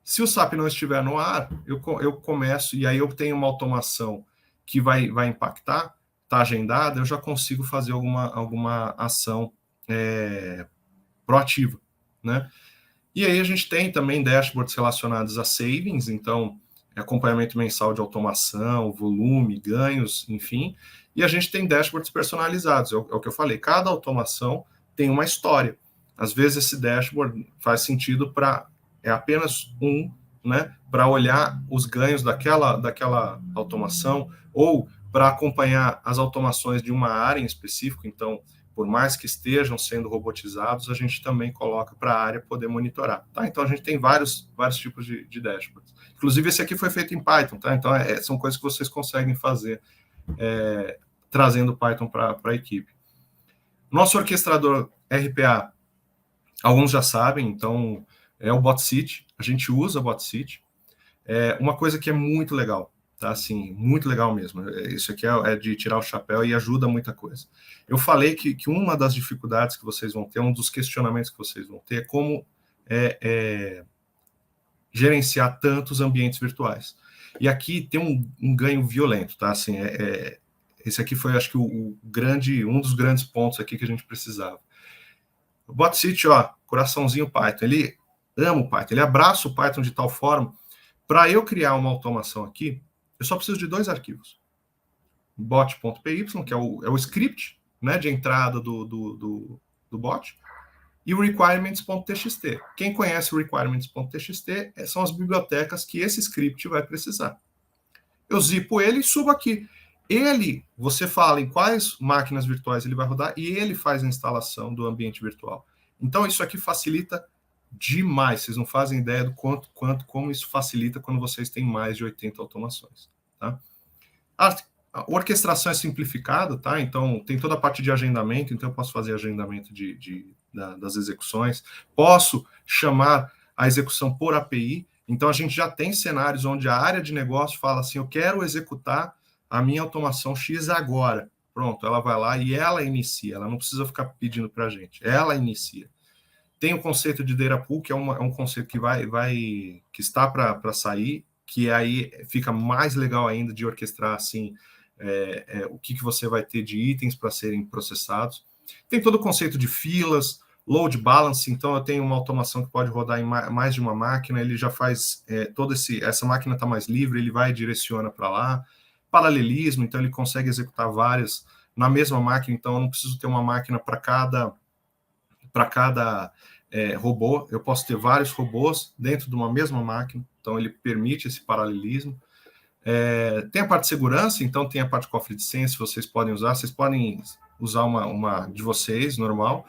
Se o SAP não estiver no ar, eu começo, e aí eu tenho uma automação que vai impactar, está agendada, eu já consigo fazer alguma ação proativa, né? E aí a gente tem também dashboards relacionados a savings, então acompanhamento mensal de automação, volume, ganhos, enfim. E a gente tem dashboards personalizados, é o que eu falei, cada automação tem uma história. Às vezes esse dashboard faz sentido é apenas né, para olhar os ganhos daquela automação, ou para acompanhar as automações de uma área em específico. Então, por mais que estejam sendo robotizados, a gente também coloca para a área poder monitorar. Tá? Então, a gente tem vários tipos de dashboards. Inclusive, esse aqui foi feito em Python. Tá? Então, são coisas que vocês conseguem fazer trazendo Python para a equipe. Nosso orquestrador RPA, alguns já sabem, então é o BotSeat. A gente usa o BotSeat. Uma coisa que é muito legal, tá? Assim, muito legal mesmo. Isso aqui é de tirar o chapéu e ajuda muita coisa. Eu falei que uma das dificuldades que vocês vão ter, um dos questionamentos que vocês vão ter, é como gerenciar tantos ambientes virtuais. E aqui tem um ganho violento, tá? Assim, esse aqui foi, acho que, um dos grandes pontos aqui que a gente precisava. O BotSeat, ó, coraçãozinho Python, ele ama o Python, ele abraça o Python de tal forma, para eu criar uma automação aqui, eu só preciso de 2 arquivos. Bot.py, que é o script, né, de entrada do bot, e o requirements.txt. Quem conhece o requirements.txt são as bibliotecas que esse script vai precisar. eu zipo ele e subo aqui. Você fala em quais máquinas virtuais ele vai rodar e ele faz a instalação do ambiente virtual. Então, isso aqui facilita demais. Vocês não fazem ideia do como isso facilita quando vocês têm mais de 80 automações. Tá? A orquestração é simplificada, tá? Então, tem toda a parte de agendamento, então eu posso fazer agendamento das execuções, posso chamar a execução por API, então a gente já tem cenários onde a área de negócio fala assim, eu quero executar a minha automação X agora. Pronto, ela vai lá e ela inicia, ela não precisa ficar pedindo para a gente, ela inicia. Tem o conceito de data pool, que é um conceito que está para sair, que aí fica mais legal ainda de orquestrar assim, o que você vai ter de itens para serem processados. Tem todo o conceito de filas, load balance, então eu tenho uma automação que pode rodar em mais de uma máquina, ele já faz essa máquina está mais livre, ele vai e direciona para lá. Paralelismo, então ele consegue executar várias na mesma máquina, então eu não preciso ter uma máquina para cada robô, eu posso ter vários robôs dentro de uma mesma máquina, então ele permite esse paralelismo. Tem a parte de segurança, então tem a parte de cofre de senha, vocês podem usar uma de vocês, normal,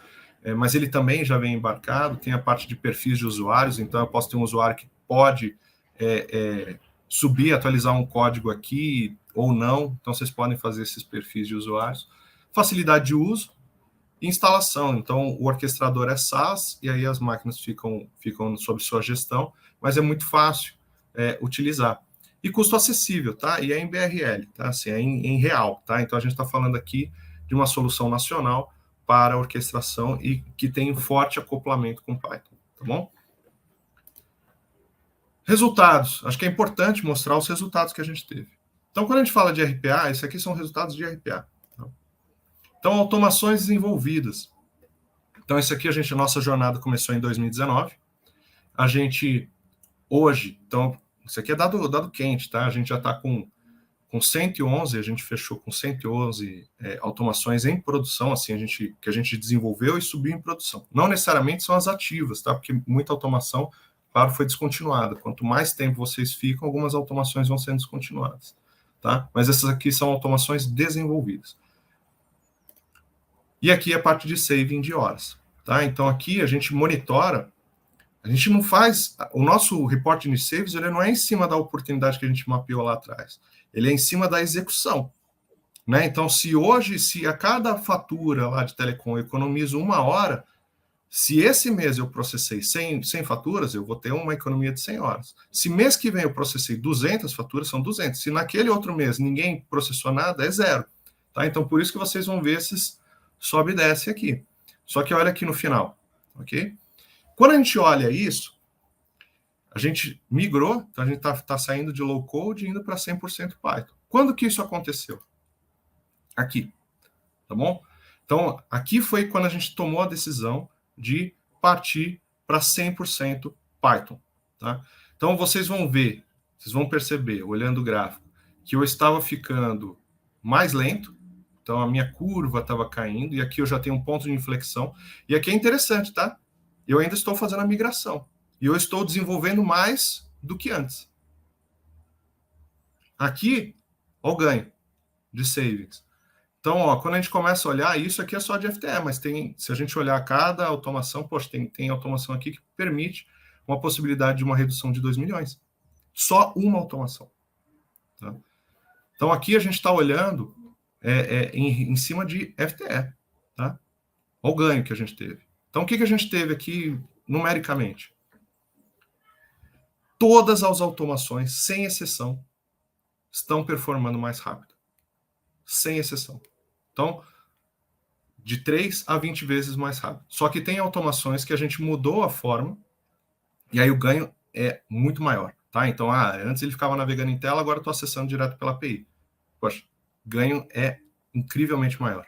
mas ele também já vem embarcado, tem a parte de perfis de usuários, então eu posso ter um usuário que pode subir, atualizar um código aqui ou não, então vocês podem fazer esses perfis de usuários. Facilidade de uso, instalação, então o orquestrador é SaaS, e aí as máquinas ficam sob sua gestão, mas é muito fácil utilizar. E custo acessível, tá? E é em BRL, tá? Assim, é em real, tá? Então a gente está falando aqui de uma solução nacional para a orquestração e que tem um forte acoplamento com Python, tá bom? Resultados. Acho que é importante mostrar os resultados que a gente teve. Então, quando a gente fala de RPA, esses aqui são resultados de RPA. Tá? Então, automações desenvolvidas. Então, isso aqui, a nossa jornada começou em 2019. A gente, hoje, então, isso aqui é dado quente, tá? A gente já está com 111, a gente fechou com 111 automações em produção, assim, que a gente desenvolveu e subiu em produção. Não necessariamente são as ativas, tá? Porque muita automação, claro, foi descontinuada. Quanto mais tempo vocês ficam, algumas automações vão sendo descontinuadas, tá? Mas essas aqui são automações desenvolvidas. E aqui é a parte de saving de horas, tá? Então aqui a gente monitora, a gente não faz, o nosso reporting de saves, ele não é em cima da oportunidade que a gente mapeou lá atrás, ele é em cima da execução, né? Então se a cada fatura lá de telecom eu economizo 1 hora, se esse mês eu processei 100 faturas, eu vou ter uma economia de 100 horas. Se mês que vem eu processei 200 faturas, são 200. Se naquele outro mês ninguém processou nada, é 0. Tá? Então, por isso que vocês vão ver esses sobe e desce aqui. Só que olha aqui no final, ok? Quando a gente olha isso, a gente migrou, então a gente está saindo de low code e indo para 100% Python. Quando que isso aconteceu? Aqui, tá bom? Então, aqui foi quando a gente tomou a decisão de partir para 100% Python, tá? Então, vocês vão perceber, olhando o gráfico, que eu estava ficando mais lento, então a minha curva estava caindo, e aqui eu já tenho um ponto de inflexão, e aqui é interessante, tá? Eu ainda estou fazendo a migração, e eu estou desenvolvendo mais do que antes. Aqui, olha o ganho de savings. Então, quando a gente começa a olhar, isso aqui é só de FTE, mas se a gente olhar cada automação, poxa, tem automação aqui que permite uma possibilidade de uma redução de 2 milhões. Só uma automação. Tá? Então, aqui a gente está olhando em cima de FTE. Tá? Olha o ganho que a gente teve. Então, o que a gente teve aqui numericamente? Todas as automações, sem exceção, estão performando mais rápido. Sem exceção. Então, de 3 a 20 vezes mais rápido. Só que tem automações que a gente mudou a forma e aí o ganho é muito maior. Tá? Então, antes ele ficava navegando em tela, agora eu estou acessando direto pela API. Poxa, ganho é incrivelmente maior.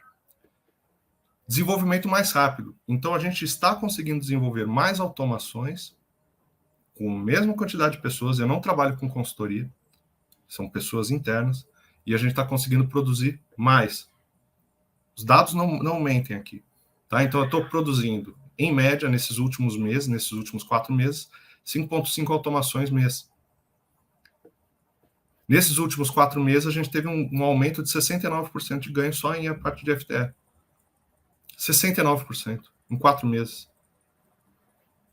Desenvolvimento mais rápido. Então, a gente está conseguindo desenvolver mais automações com a mesma quantidade de pessoas. Eu não trabalho com consultoria, são pessoas internas, e a gente está conseguindo produzir mais. Os dados não mentem aqui. Tá? Então, eu estou produzindo, em média, nesses últimos meses, nesses últimos 4 meses, 5,5 automações mês. Nesses últimos 4 meses, a gente teve um aumento de 69% de ganho só em a parte de FTE. 69% em 4 meses.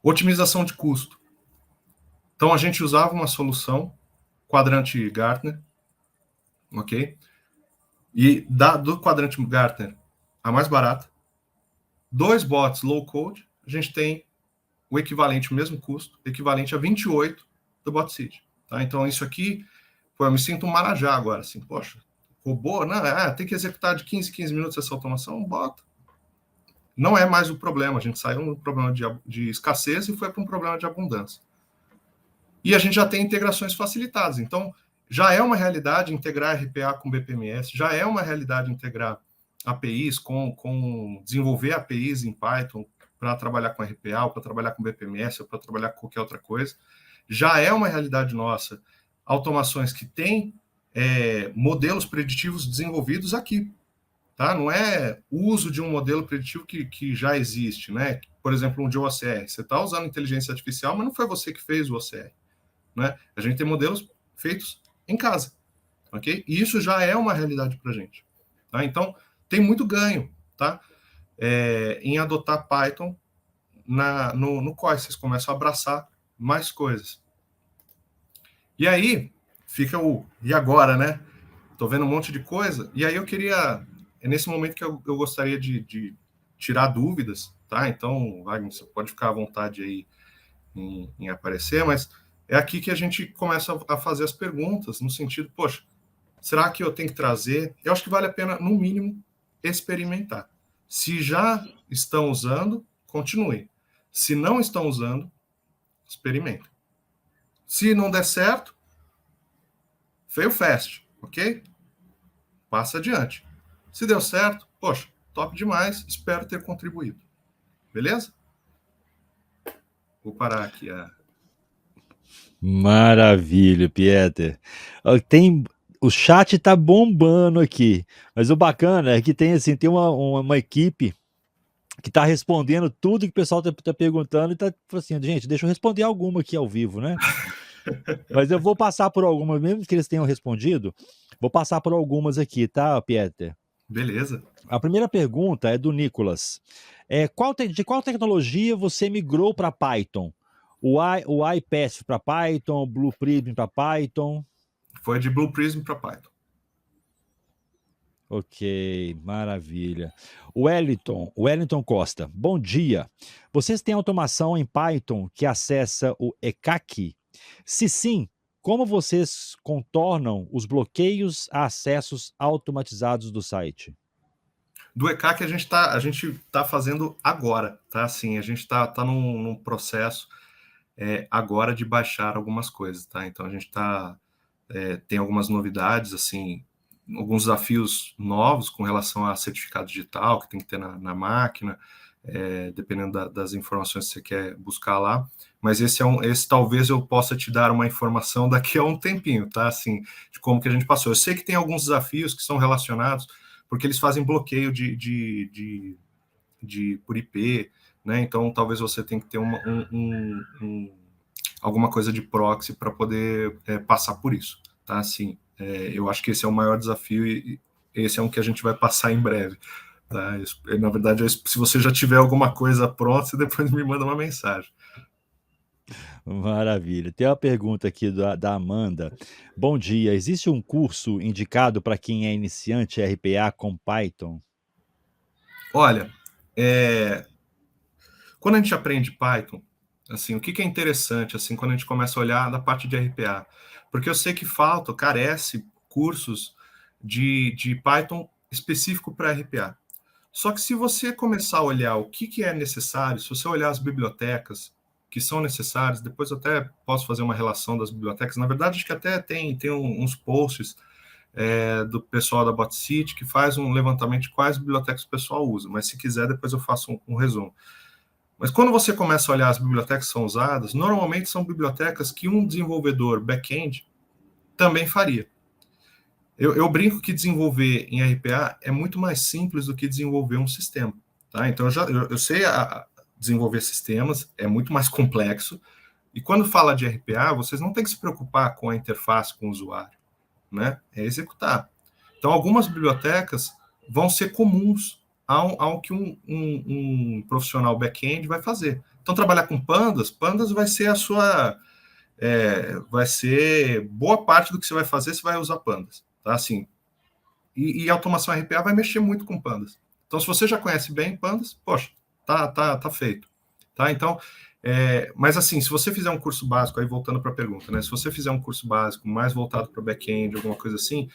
Otimização de custo. Então, a gente usava uma solução, quadrante Gartner, ok? E do quadrante Gartner, a mais barata, 2 bots low code, a gente tem o equivalente, o mesmo custo, equivalente a 28 do BotSeed. Tá? Então, isso aqui, pô, eu me sinto um marajá agora, assim, poxa, robô, não, tem que executar de 15 minutos essa automação, bota. Não é mais o problema, a gente saiu do problema de escassez e foi para um problema de abundância. E a gente já tem integrações facilitadas, então já é uma realidade integrar RPA com BPMS, já é uma realidade integrar APIs com desenvolver APIs em Python para trabalhar com RPA, ou para trabalhar com BPMS, ou para trabalhar com qualquer outra coisa. Já é uma realidade nossa automações que têm modelos preditivos desenvolvidos aqui. Tá? Não é o uso de um modelo preditivo que já existe, né? Por exemplo, um de OCR. Você está usando inteligência artificial, mas não foi você que fez o OCR. Né? A gente tem modelos feitos em casa. Okay? E isso já é uma realidade para a gente. Tá? Então, tem muito ganho, tá? Em adotar Python no COI. Vocês começam a abraçar mais coisas. E aí, fica e agora, né? Estou vendo um monte de coisa. E aí eu queria... É nesse momento que eu gostaria de tirar dúvidas, tá? Então, Wagner, você pode ficar à vontade aí em aparecer, mas é aqui que a gente começa a fazer as perguntas, no sentido, poxa, será que eu tenho que trazer? Eu acho que vale a pena, no mínimo, experimentar. Se já estão usando, continue. Se não estão usando, experimentem. Se não der certo, fail fast, ok? Passa adiante. Se deu certo, poxa, top demais, espero ter contribuído. Beleza? Vou parar aqui. Maravilha, Pieter. O chat tá bombando aqui, mas o bacana é que tem assim, tem uma equipe que tá respondendo tudo que o pessoal tá perguntando e tá assim, gente, deixa eu responder alguma aqui ao vivo, né? Mas eu vou passar por algumas, mesmo que eles tenham respondido, vou passar por algumas aqui, tá, Pieter? Beleza. A primeira pergunta é do Nicolas. De qual tecnologia você migrou para Python? O iPath para Python, o Blue Prism para Python? Foi de Blue Prism para Python. Ok, maravilha. Wellington Costa, bom dia. Vocês têm automação em Python que acessa o ECAC? Se sim, como vocês contornam os bloqueios a acessos automatizados do site? Do ECAC a gente tá fazendo agora, tá? Assim, a gente está num processo agora de baixar algumas coisas, tá? Então a gente tem algumas novidades, assim, alguns desafios novos com relação a certificado digital que tem que ter na máquina, dependendo das informações que você quer buscar lá. Mas esse talvez eu possa te dar uma informação daqui a um tempinho, tá? Assim, de como que a gente passou. Eu sei que tem alguns desafios que são relacionados, porque eles fazem bloqueio por IP, né? Então talvez você tenha que ter alguma coisa de proxy para poder passar por isso, tá? Assim, eu acho que esse é o maior desafio e esse é um que a gente vai passar em breve. Tá? Na verdade, se você já tiver alguma coisa pronta, você depois me manda uma mensagem. Maravilha. Tem uma pergunta aqui da Amanda. Bom dia. Existe um curso indicado para quem é iniciante RPA com Python? Olha, quando a gente aprende Python, assim, o que é interessante, assim, quando a gente começa a olhar da parte de RPA? Porque eu sei que carece cursos de Python específico para RPA. Só que se você começar a olhar o que é necessário, se você olhar as bibliotecas que são necessárias, depois eu até posso fazer uma relação das bibliotecas. Na verdade, acho que até tem uns posts do pessoal da BotSeed que faz um levantamento de quais bibliotecas o pessoal usa, mas se quiser, depois eu faço um resumo. Mas quando você começa a olhar as bibliotecas que são usadas, normalmente são bibliotecas que um desenvolvedor back-end também faria. Eu brinco que desenvolver em RPA é muito mais simples do que desenvolver um sistema. Tá? Então, eu sei desenvolver sistemas, é muito mais complexo. E quando fala de RPA, vocês não têm que se preocupar com a interface com o usuário. né? É executar. Então, algumas bibliotecas vão ser comuns ao que um profissional back-end vai fazer. Então, trabalhar com pandas vai ser a sua... vai ser boa parte do que você vai fazer, você vai usar pandas, tá? Assim, e automação RPA vai mexer muito com pandas. Então, se você já conhece bem pandas, poxa, tá feito, tá? Então, mas assim, se você fizer um curso básico, aí voltando para a pergunta, né? Se você fizer um curso básico mais voltado para back-end, alguma coisa assim,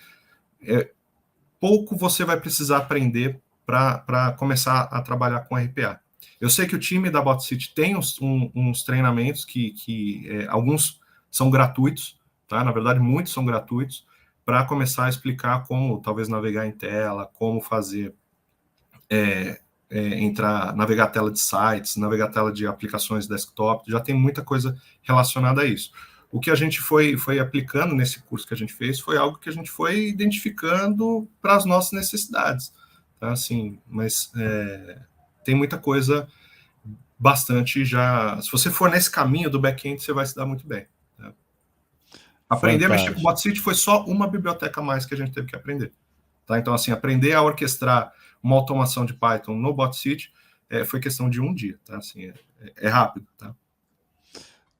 pouco você vai precisar aprender para começar a trabalhar com RPA. Eu sei que o time da BotCity tem uns treinamentos que alguns são gratuitos, tá? Na verdade, muitos são gratuitos, para começar a explicar como talvez navegar em tela, como fazer navegar a tela de sites, navegar a tela de aplicações desktop, já tem muita coisa relacionada a isso. O que a gente foi aplicando nesse curso que a gente fez foi algo que a gente foi identificando para as nossas necessidades, tá? Assim, mas tem muita coisa bastante já... Se você for nesse caminho do back-end, você vai se dar muito bem. Tá? Aprender a mexer com o BotCity foi só uma biblioteca a mais que a gente teve que aprender. Tá? Então, assim, aprender a orquestrar uma automação de Python no BotCity foi questão de um dia. Tá? Assim, é rápido. Tá?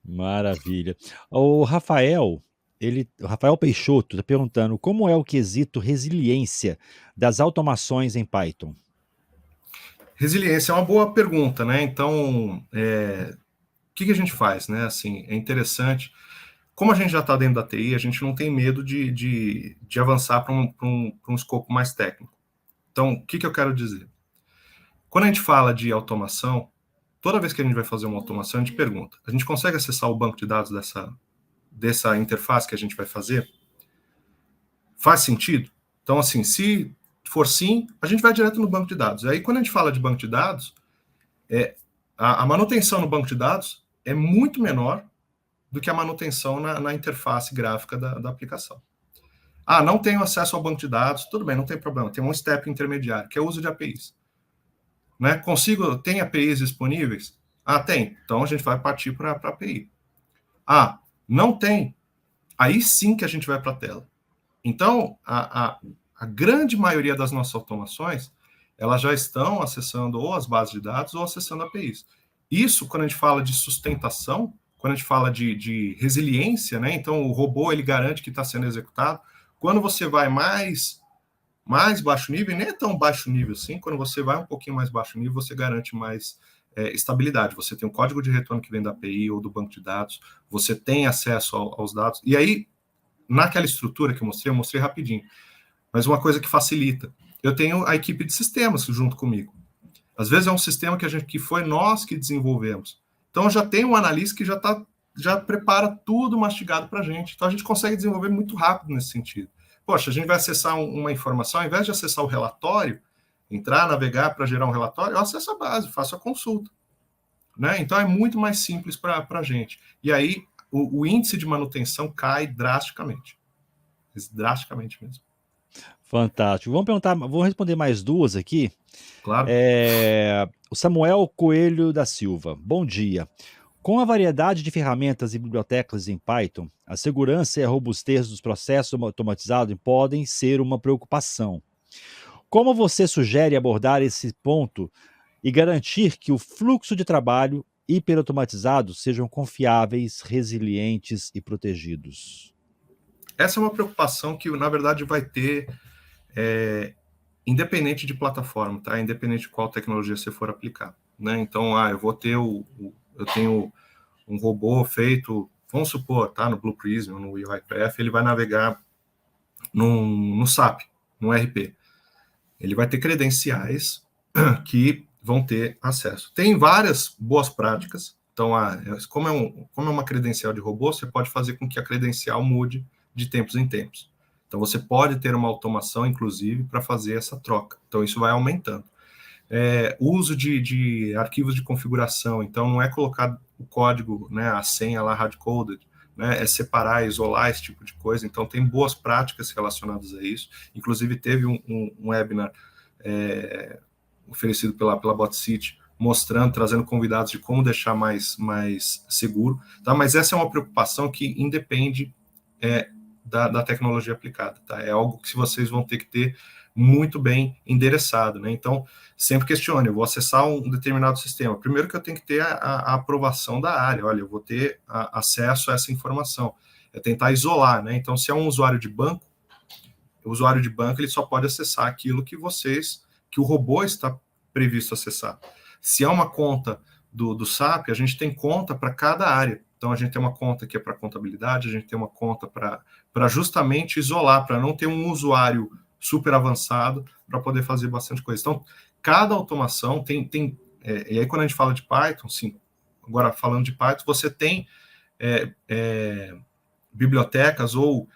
Maravilha. O Rafael Peixoto está perguntando como é o quesito resiliência das automações em Python. Resiliência é uma boa pergunta, né? Então, o que a gente faz, né? Assim, é interessante. Como a gente já está dentro da TI, a gente não tem medo de avançar para um escopo mais técnico. Então, o que eu quero dizer? Quando a gente fala de automação, toda vez que a gente vai fazer uma automação, a gente pergunta: a gente consegue acessar o banco de dados dessa interface que a gente vai fazer? Faz sentido? Então, assim, se for sim, a gente vai direto no banco de dados. Aí, quando a gente fala de banco de dados, a manutenção no banco de dados é muito menor do que a manutenção na interface gráfica da aplicação. Não tenho acesso ao banco de dados, tudo bem, não tem problema, tem um step intermediário, que é o uso de APIs. Né? Tem APIs disponíveis? Tem, então a gente vai partir para a API. Não tem, aí sim que a gente vai para a tela. Então, a grande maioria das nossas automações, elas já estão acessando ou as bases de dados ou acessando APIs. Isso, quando a gente fala de sustentação, quando a gente fala de resiliência, né? Então o robô ele garante que está sendo executado. Quando você vai mais baixo nível, e nem é tão baixo nível assim, quando você vai um pouquinho mais baixo nível, você garante mais estabilidade. Você tem um código de retorno que vem da API ou do banco de dados, você tem acesso aos dados, e aí, naquela estrutura que eu mostrei rapidinho, mas uma coisa que facilita, eu tenho a equipe de sistemas junto comigo. Às vezes é um sistema que foi nós que desenvolvemos. Então, já tem um analista que já prepara tudo mastigado para a gente. Então, a gente consegue desenvolver muito rápido nesse sentido. Poxa, a gente vai acessar uma informação, ao invés de acessar o relatório, entrar, navegar para gerar um relatório, eu acesso a base, faço a consulta. Né? Então, é muito mais simples para a gente. E aí, o índice de manutenção cai drasticamente. Drasticamente mesmo. Fantástico. Vamos responder mais duas aqui. Claro. O Samuel Coelho da Silva. Bom dia. Com a variedade de ferramentas e bibliotecas em Python, a segurança e a robustez dos processos automatizados podem ser uma preocupação. Como você sugere abordar esse ponto e garantir que o fluxo de trabalho hiperautomatizado sejam confiáveis, resilientes e protegidos? Essa é uma preocupação que, na verdade, vai ter independente de plataforma, tá? Independente de qual tecnologia você for aplicar, né? Então, eu tenho um robô feito, vamos supor, tá? No Blue Prism, no UiPath, ele vai navegar no SAP, no RP. Ele vai ter credenciais que vão ter acesso. Tem várias boas práticas. Então, como é uma credencial de robô, você pode fazer com que a credencial mude de tempos em tempos. Então, você pode ter uma automação, inclusive, para fazer essa troca. Então, isso vai aumentando. Uso de arquivos de configuração. Então, não é colocar o código, né, a senha lá hard-coded, né, é separar, isolar esse tipo de coisa. Então, tem boas práticas relacionadas a isso. Inclusive, teve um webinar oferecido pela BotCity, trazendo convidados de como deixar mais seguro. Tá? Mas essa é uma preocupação que independe da tecnologia aplicada, tá? É algo que vocês vão ter que ter muito bem endereçado, né? Então, sempre questione, eu vou acessar um determinado sistema. Primeiro que eu tenho que ter a aprovação da área, olha, eu vou ter acesso a essa informação. É tentar isolar, né? Então, se é um usuário de banco, o usuário de banco ele só pode acessar aquilo que o robô está previsto acessar. Se é uma conta do SAP, a gente tem conta para cada área. Então, a gente tem uma conta que é para contabilidade, a gente tem uma conta para justamente isolar, para não ter um usuário super avançado para poder fazer bastante coisa. Então, cada automação tem e aí quando a gente fala de Python, sim, agora falando de Python, você tem bibliotecas ou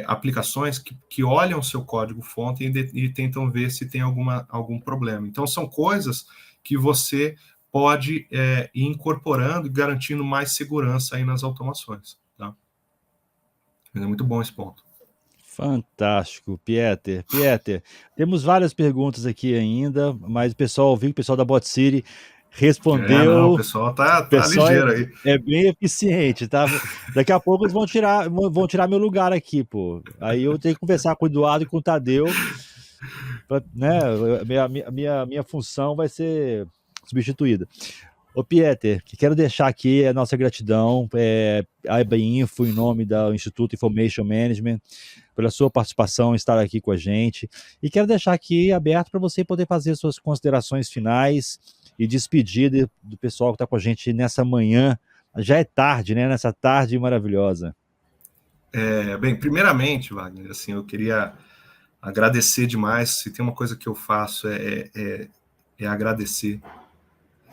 aplicações que olham o seu código-fonte e tentam ver se tem algum problema. Então, são coisas que você pode ir incorporando e garantindo mais segurança aí nas automações. Tá? É muito bom esse ponto. Fantástico, Pieter. Pieter, temos várias perguntas aqui ainda, mas o pessoal viu que o pessoal da Bot City respondeu. Não, o pessoal tá ligeiro aí. É bem eficiente, tá? Daqui a pouco eles vão tirar meu lugar aqui, pô. Aí eu tenho que conversar com o Eduardo e com o Tadeu, né? Minha função vai ser substituída. Ô Pieter, quero deixar aqui a nossa gratidão, a IBInfo, em nome do Instituto Information Management, pela sua participação, estar aqui com a gente. E quero deixar aqui aberto para você poder fazer suas considerações finais e despedir do pessoal que está com a gente nessa manhã. Já é tarde, né? Nessa tarde maravilhosa. Bem, primeiramente, Wagner, assim, eu queria agradecer demais. Se tem uma coisa que eu faço é agradecer.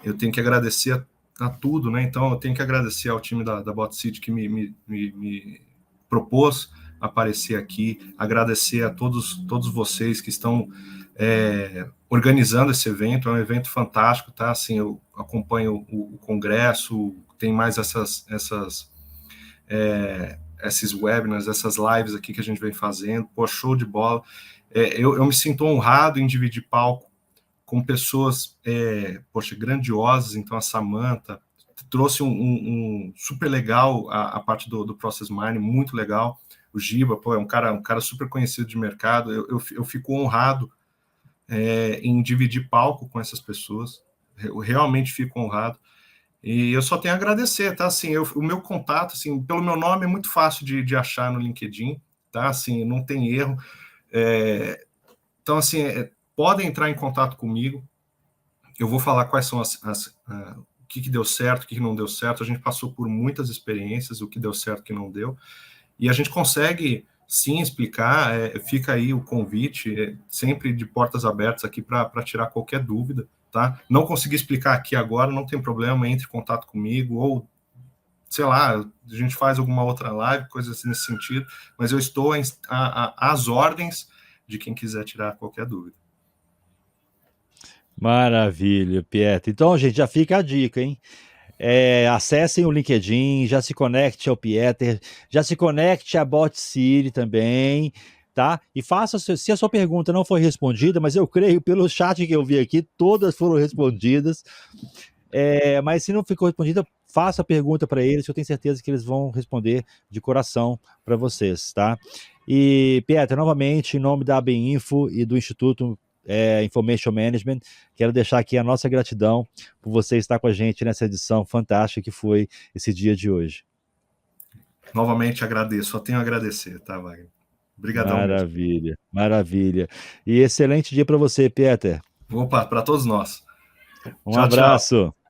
Eu tenho que agradecer a tudo, né? Então, eu tenho que agradecer ao time da Bot City que me propôs aparecer aqui, agradecer a todos vocês que estão organizando esse evento. É um evento fantástico, tá? Assim, eu acompanho o congresso, tem mais esses webinars, essas lives aqui que a gente vem fazendo. Pô, show de bola. Eu me sinto honrado em dividir palco com pessoas, grandiosas. Então, a Samantha trouxe um super legal a parte do Process Mining, muito legal. O Giba, pô, é um cara super conhecido de mercado. Eu fico honrado em dividir palco com essas pessoas. Eu realmente fico honrado. E eu só tenho a agradecer, tá? Assim, o meu contato, assim, pelo meu nome é muito fácil de achar no LinkedIn, tá? Assim, não tem erro. Então, assim, podem entrar em contato comigo. Eu vou falar quais são o que deu certo, o que não deu certo. A gente passou por muitas experiências, o que deu certo, o que não deu. E a gente consegue, sim, explicar. Fica aí o convite, sempre de portas abertas aqui para tirar qualquer dúvida, tá? Não consegui explicar aqui agora, não tem problema, entre em contato comigo, ou, sei lá, a gente faz alguma outra live, coisas assim nesse sentido, mas eu estou às ordens de quem quiser tirar qualquer dúvida. Maravilha, Pieter. Então, gente, já fica a dica, hein? Acessem o LinkedIn, já se conecte ao Pieter, já se conecte à Bot City também, tá? E faça, se a sua pergunta não foi respondida, mas eu creio, pelo chat que eu vi aqui, todas foram respondidas. Mas se não ficou respondida, faça a pergunta para eles, que eu tenho certeza que eles vão responder de coração para vocês, tá? E, Pieter, novamente, em nome da IBInfo e do Instituto Information Management, quero deixar aqui a nossa gratidão por você estar com a gente nessa edição fantástica que foi esse dia de hoje. Novamente agradeço, só tenho a agradecer, tá, Wagner? Obrigadão. Maravilha, mesmo. Maravilha. E excelente dia para você, Pieter. Opa, para todos nós. Um abraço. Tchau.